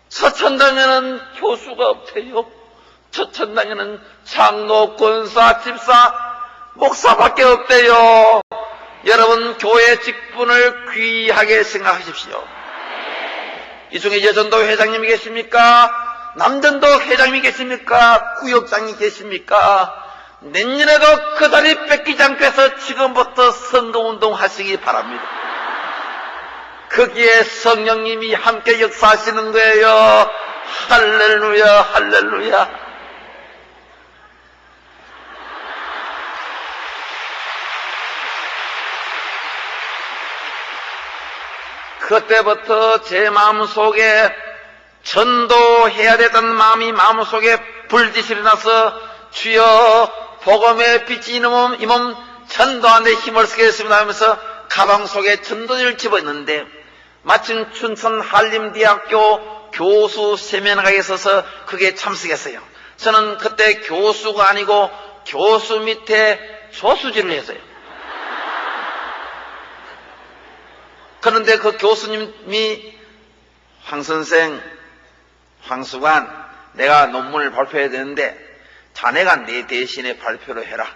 저 천당에는 교수가 없대요. 저 천당에는 장로, 권사, 집사, 목사밖에 없대요. 여러분, 교회 직분을 귀하게 생각하십시오. 이 중에 여전도 회장님이 계십니까? 남전도 회장님이 계십니까? 구역장이 계십니까? 내년에도 그 자리 뺏기지 않고 해서 지금부터 선거운동 하시기 바랍니다. 거기에 성령님이 함께 역사하시는 거예요. 할렐루야, 할렐루야. 그때부터 제 마음속에 전도해야 되던 마음이 마음속에 불짓이 일어나서, 주여 복음의 빛이 이 몸 전도하는 데 힘을 쓰겠습니다 하면서 가방 속에 전도지를 집어넣는데, 마침 춘천 한림대학교 교수 세미나가 있어서 그게 참석했어요. 저는 그때 교수가 아니고 교수 밑에 조수질을 했어요. 그런데 그 교수님이, 황 선생, 황수관, 내가 논문을 발표해야 되는데 자네가 내 대신에 발표를 해라.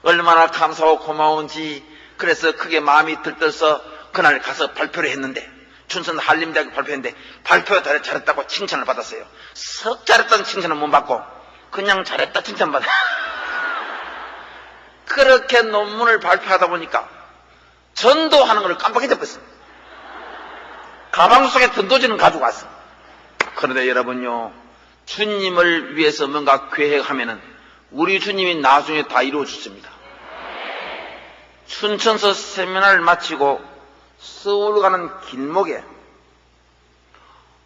얼마나 감사하고 고마운지. 그래서 그게 마음이 들떠서 그날 가서 발표를 했는데, 춘천 한림대학교 발표했는데 발표 잘했다고 칭찬을 받았어요. 썩 잘했다는 칭찬은 못 받고 그냥 잘했다 칭찬 받아요. 그렇게 논문을 발표하다 보니까 전도하는 걸 깜빡잊어버렸어요. 가방 속에 전도지는 가지고 왔어. 그런데 여러분요, 주님을 위해서 뭔가 계획하면은 우리 주님이 나중에 다 이루어 주십니다. 춘천서 세미나를 마치고 서울 가는 길목에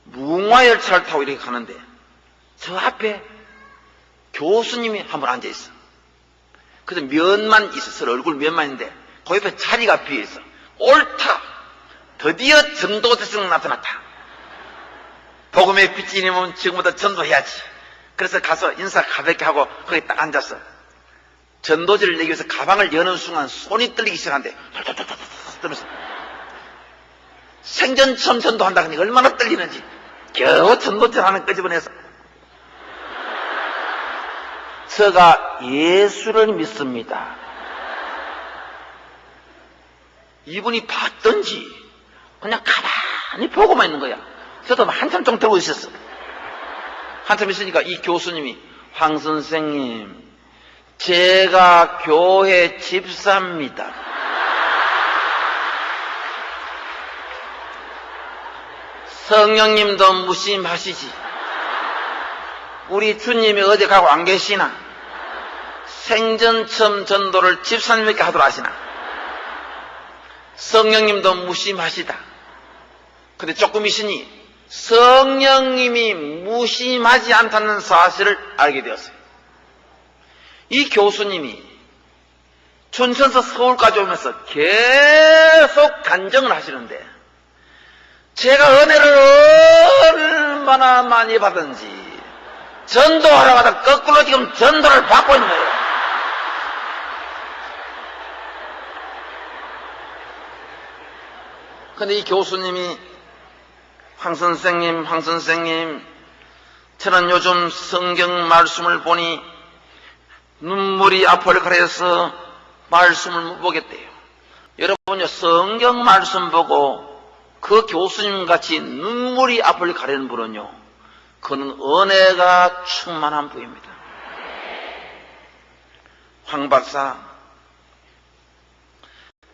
무궁화열차를 타고 이렇게 가는데, 저 앞에 교수님이 한 분 앉아 있어. 그래서 면만 있었어. 얼굴 면만 있는데 그 옆에 자리가 비어 있어. 옳다. 드디어 전도대성 나타났다. 복음의 빛이면 지금부터 전도해야지. 그래서 가서 인사 가볍게 하고 거기 딱 앉았어. 전도지를 내기 위해서 가방을 여는 순간 손이 떨리기 시작한대. 떨면서 생전 처음 전도한다 그러니까 얼마나 떨리는지 겨우 전도지를 하나 끄집어내서 저가 예수를 믿습니다. 이분이 봤던지 그냥 가만히 보고만 있는 거야. 저도 한참 좀 들고 있었어. 한참 있으니까 이 교수님이 황 선생님 제가 교회 집사입니다. 성령님도 무심하시지. 우리 주님이 어디 가고 안 계시나? 생전 처음 전도를 집사님에게 하도록 하시나? 성령님도 무심하시다. 근데 조금 있으니 성령님이 무심하지 않다는 사실을 알게 되었어요. 이 교수님이 춘천에서 서울까지 오면서 계속 간증을 하시는데 제가 은혜를 얼마나 많이 받은지 전도하러 가다 거꾸로 지금 전도를 받고 있는 거예요. 근데 이 교수님이 황 선생님, 저는 요즘 성경 말씀을 보니 눈물이 앞을 가려서 말씀을 못 보겠대요. 여러분요, 성경 말씀 보고 그 교수님 같이 눈물이 앞을 가리는 분은요, 그는 은혜가 충만한 분입니다. 황 박사,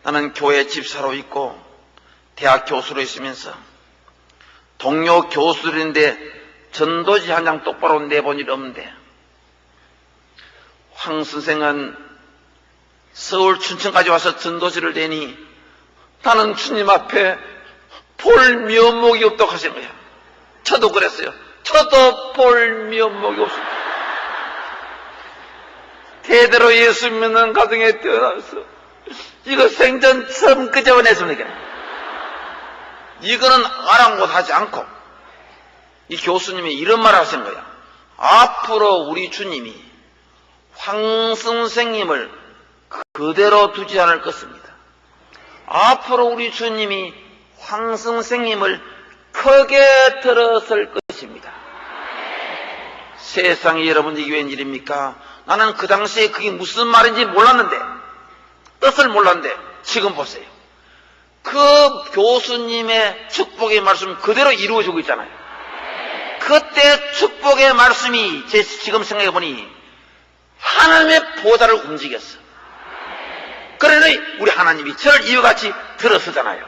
나는 교회 집사로 있고 대학 교수로 있으면서 동료 교수들인데 전도지 한 장 똑바로 내본 일 없는데 황 선생은 서울 춘천까지 와서 전도지를 내니 나는 주님 앞에 볼 면목이 없다고 하시는 거야. 저도 그랬어요. 저도 볼 면목이 없습니다. 대대로 예수 믿는 가정에 태어나서 이거 생전 처음 끄집어냈습니다. 이거는 아랑곳하지 않고 이 교수님이 이런 말을 하시는 거야. 앞으로 우리 주님이 황 선생님을 그대로 두지 않을 것입니다. 앞으로 우리 주님이 황 선생님을 크게 들어설 것입니다. 세상에 여러분 이게 웬일입니까? 나는 그 당시에 그게 무슨 말인지 몰랐는데, 뜻을 몰랐는데 지금 보세요. 그 교수님의 축복의 말씀 그대로 이루어지고 있잖아요. 그때 축복의 말씀이 지금 생각해보니 하나님의 보좌를 움직였어. 그러니 우리 하나님이 저를 이와같이 들어서잖아요.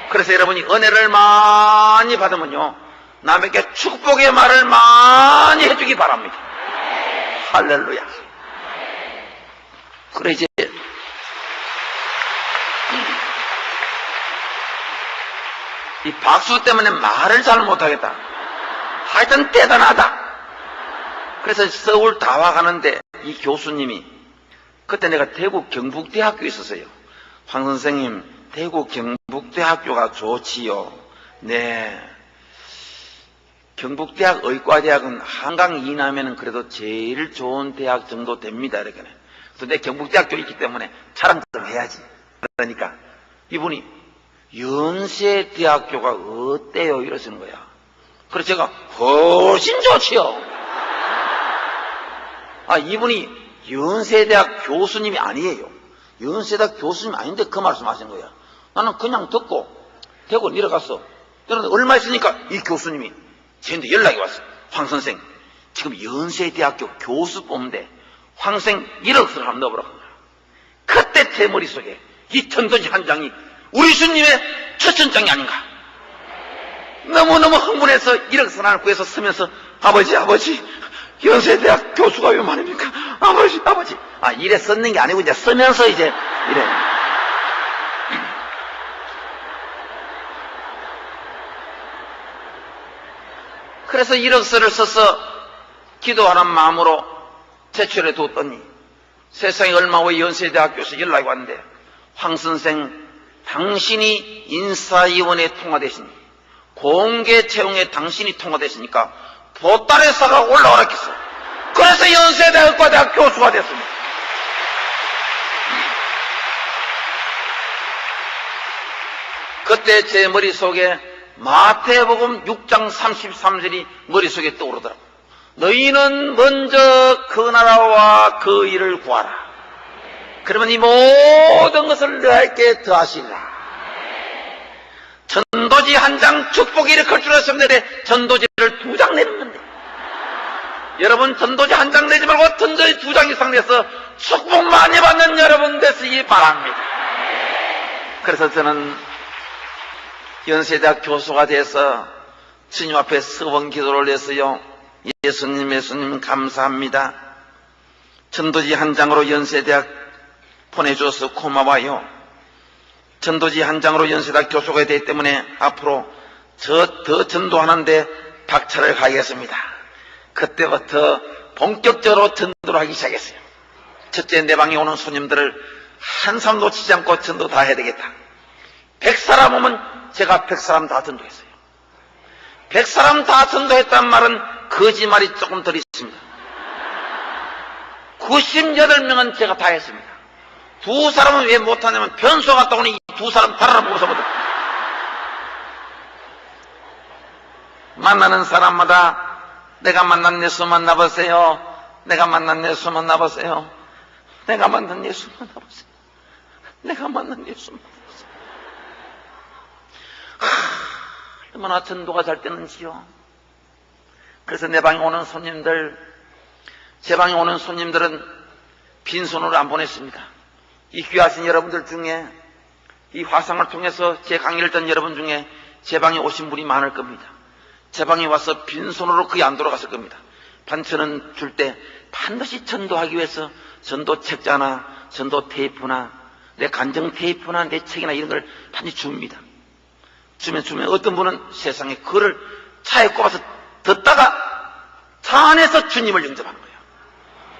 그래서 여러분이 은혜를 많이 받으면요, 남에게 축복의 말을 많이 해주기 바랍니다. 할렐루야. 그래 이제 이 박수 때문에 말을 잘 못하겠다. 하여튼 대단하다. 그래서 서울 다 와가는데 이 교수님이, 그때 내가 대구 경북대학교에 있었어요. 황 선생님, 대구 경북대학교가 좋지요. 네. 경북대학 의과대학은 한강 이남에는 그래도 제일 좋은 대학 정도 됩니다. 이렇게. 그래서 내 경북대학교 있기 때문에 자랑 좀 해야지. 그러니까 이분이 연세대학교가 어때요? 이러시는 거야. 그래서 제가 훨씬 좋지요. 이분이 연세대학 교수님이 아니에요. 연세대학 교수님이 아닌데 그 말씀 하신 거야. 나는 그냥 듣고 대구 내려갔어. 그런데 얼마 있으니까 이 교수님이 저한테 연락이 왔어. 황 선생, 지금 연세대학교 교수 뽑는데 황 선생 1억을 한번 넣어보라고 한 거야. 그때 제 머릿속에 이 전도지 한 장이 우리 주님의 첫천장이 아닌가. 너무너무 흥분해서 1억 선안을 구해서 쓰면서 아버지 연세대학 교수가 왜 말입니까? 아버지 이래 썼는 게 아니고 이제 쓰면서 이제 이래. 그래서 1억서를 써서 기도하는 마음으로 제출해 뒀더니 세상에 얼마 후에 연세대학교에서 연락이 왔는데, 황 선생 당신이 인사위원회 통화되시니 공개 채용에 당신이 통과됐으니까 보따리 싸가고 올라오라겠어. 그래서 연세대학과대학 교수가 됐습니다. 그때 제 머릿속에 마태복음 6장 33절이 머릿속에 떠오르더라고요. 너희는 먼저 그 나라와 그 일을 구하라. 그러면 이 모든 것을 너에게 더하시리라. 전도지 한 장 축복이 일으킬 줄 알았는데 전도지를 2장 내는 건데, 여러분 전도지 한 장 내지 말고 전도지 2장 이상 내서 축복 많이 받는 여러분 되시기 바랍니다. 그래서 저는 연세대학 교수가 돼서 주님 앞에 서원 기도를 했어요. 예수님 감사합니다. 전도지 한 장으로 연세대학 보내줘서 고마워요. 전도지 한 장으로 연세대학 교수가 되기 때문에 앞으로 더 전도하는데 박차를 가겠습니다. 그때부터 본격적으로 전도를 하기 시작했어요. 첫째, 내 방에 오는 손님들을 한 사람 놓치지 않고 전도 다 해야 되겠다. 100사람 오면 제가 100사람 다 전도했어요. 100사람 다 전도했단 말은 거짓말이 조금 덜 있습니다. 98명은 제가 다 했습니다. 2사람은 왜 못하냐면 변수가 갔다 오니 2사람 달아라 보고서 못. 만나는 사람마다 내가 만난 예수 만나보세요. 내가 만난 예수 만나보세요. 내가 만난 예수 만나보세요. 내가 만난 예수 만나보세요. 얼마나 전도가 잘 되는지요. 그래서 내 방에 오는 손님들, 제 방에 오는 손님들은 빈손으로 안 보냈습니다. 이 귀하신 여러분들 중에, 이 화상을 통해서 제 강의를 듣는 여러분 중에 제 방에 오신 분이 많을 겁니다. 제 방에 와서 빈손으로 거의 안 돌아갔을 겁니다. 반찬은 줄 때 반드시 전도하기 위해서 전도 책자나 전도 테이프나 내 간정 테이프나 내 책이나 이런 걸 반드시 줍니다. 주면 어떤 분은 세상에 그를 차에 꼽아서 듣다가 차 안에서 주님을 영접하는 거예요.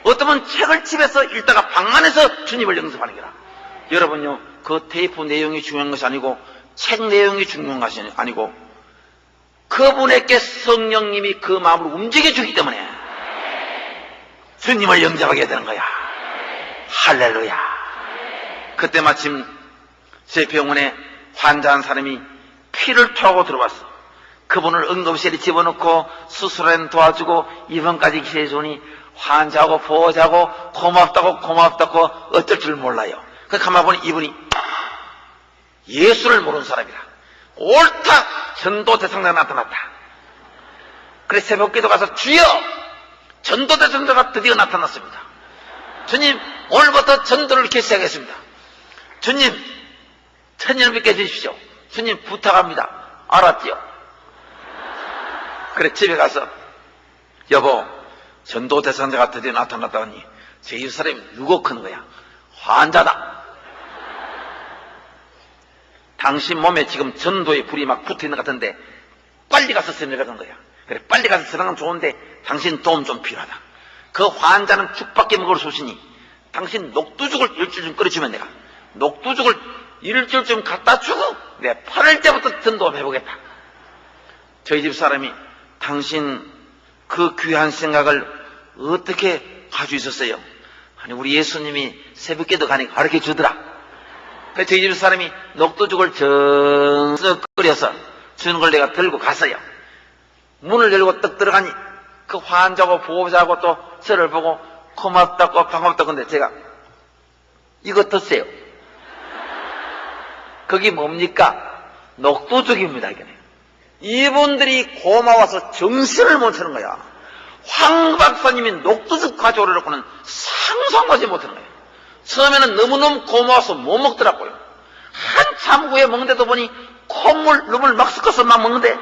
어떤 분은 책을 집에서 읽다가 방 안에서 주님을 영접하는 거라. 여러분요, 그 테이프 내용이 중요한 것이 아니고 책 내용이 중요한 것이 아니고 그분에게 성령님이 그 마음을 움직여주기 때문에 주님을 영접하게 되는 거야. 할렐루야. 그때 마침 제 병원에 환자한 사람이 피를 토하고 들어왔어. 그분을 응급실에 집어넣고 수술엔 도와주고 입원까지 기대해주니 환자하고 보호자하고 고맙다고 어쩔 줄 몰라요. 그 가만 보니 이분이 예수를 모르는 사람이라. 옳다! 전도 대상자가 나타났다. 그래 새벽 기도 가서 주여! 전도 대상자가 드디어 나타났습니다. 주님, 오늘부터 전도를 이렇게 시작했습니다. 주님, 천년을 믿게 해주십시오. 주님 부탁합니다. 알았지요? 그래 집에 가서 여보, 전도 대상자가 드디어 나타났다더니 제 집사람이 누구 큰 거야? 환자다. 당신 몸에 지금 전도의 불이 막 붙어있는 것 같은데 빨리 가서 전해라는 거야. 그래 빨리 가서 전하면 좋은데 당신 도움 좀 필요하다. 그 환자는 죽밖에 먹을 수 없으니 당신 녹두죽을 일주일 좀 끓여주면 내가 녹두죽을 일주일 좀 갖다 주고 내 8일째부터 전도를 해보겠다. 저희 집 사람이 당신 그 귀한 생각을 어떻게 가지고 있었어요? 아니 우리 예수님이 새벽기도 가니까 가르쳐 주더라. 그래서 저희 집 사람이 녹두죽을 정석 끓여서 주는 걸 내가 들고 갔어요. 문을 열고 떡 들어가니 그 환자하고 보호자하고 또 저를 보고 고맙다고 반갑다고 근데 제가 이거 드세요. 그게 뭡니까? 녹두죽입니다. 이분들이 고마워서 정신을 못 차는 거야. 황 박사님이 녹두죽 가져오려고는 상상하지 못하는 거예요. 처음에는 너무너무 고마워서 못 먹더라고요. 한참 후에 먹는데도 보니 콧물을 막 섞어서 막 먹는데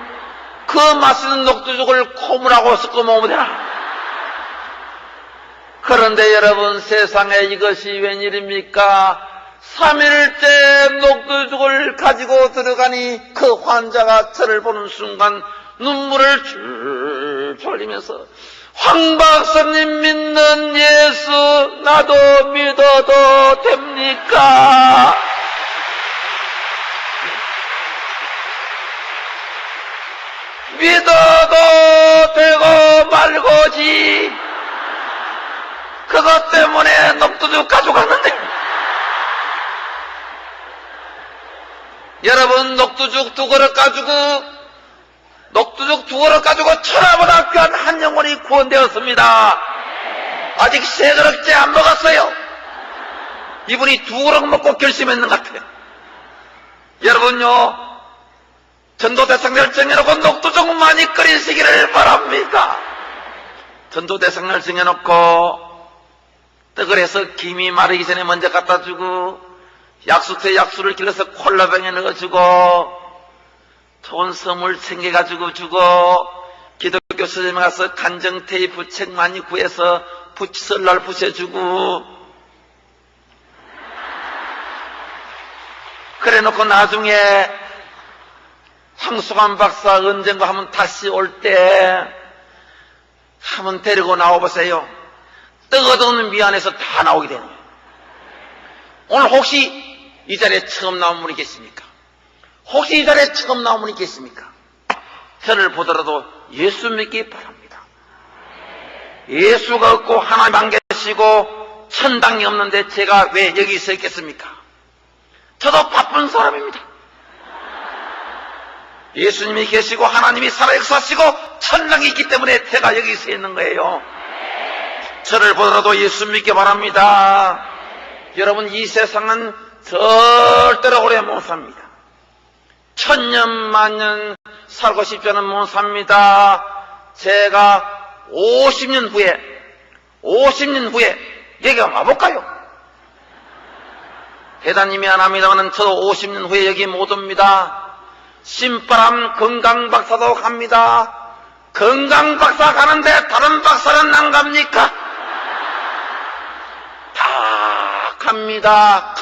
그 맛있는 녹두죽을 콧물하고 섞어 먹으면 되나? 그런데 여러분 세상에 이것이 웬일입니까? 3일째 녹두죽을 가지고 들어가니 그 환자가 저를 보는 순간 눈물을 줄 흘리면서 황 박사님 믿는 예수 나도 믿어도 됩니까? 믿어도 되고 말고지. 그것 때문에 녹두죽 가져갔는데. 여러분, 녹두죽 2그릇 가지고 천하보다 귀한 한 영혼이 구원되었습니다. 아직 3그릇째 안 먹었어요. 이분이 2그릇 먹고 결심했는 것 같아요. 여러분요, 전도대상을 정해놓고 녹두죽 많이 끓이시기를 바랍니다. 전도대상을 정해놓고 떡을 해서 김이 마르기 전에 먼저 갖다 주고, 약수터에 약수를 길러서 콜라병에 넣어주고, 좋은 선물 챙겨가지고 주고, 기독교 서점에 가서 간정 테이프 책 많이 구해서 설날 붙여주고, 그래 놓고 나중에 황수관 박사 언젠가 한번 다시 올 때 한번 데리고 나와보세요. 떡 얻어오는 미안해서 다 나오게 되는 거예요. 오늘 혹시 이 자리에 처음 나온 분이 계십니까? 혹시 이 자리에 처음 나온 분이 계십니까? 저를 보더라도 예수 믿기 바랍니다. 예수가 없고 하나님 안 계시고 천당이 없는데 제가 왜 여기 서 있겠습니까? 저도 바쁜 사람입니다. 예수님이 계시고 하나님이 살아 역사하시고 천당이 있기 때문에 제가 여기 서 있는 거예요. 저를 보더라도 예수 믿기 바랍니다. 여러분, 이 세상은 절대로 오래 못 삽니다. 1000년 만년 살고 싶지는 못 삽니다. 제가 50년 후에 여기 와볼까요? 대단히 미안합니다만 저도 50년 후에 여기 못 옵니다. 신바람 건강박사도 갑니다. 건강박사 가는데 다른 박사는 안 갑니까? 다 갑니다.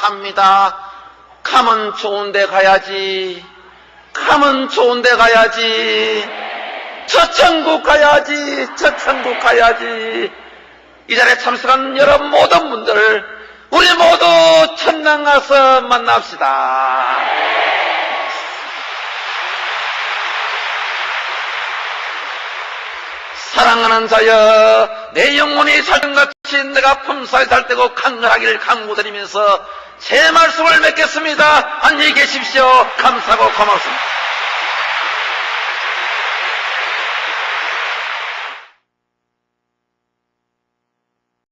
가면 좋은데 가야지. 저 천국 가야지. 이 자리에 참석한 여러분 모든 분들, 우리 모두 천당 가서 만납시다. 사랑하는 자여, 내 영혼이 살던같이 내가 품사에 살 때고 강건하기를 강구드리면서 제 말씀을 맺겠습니다. 안녕히 계십시오. 감사하고 고맙습니다.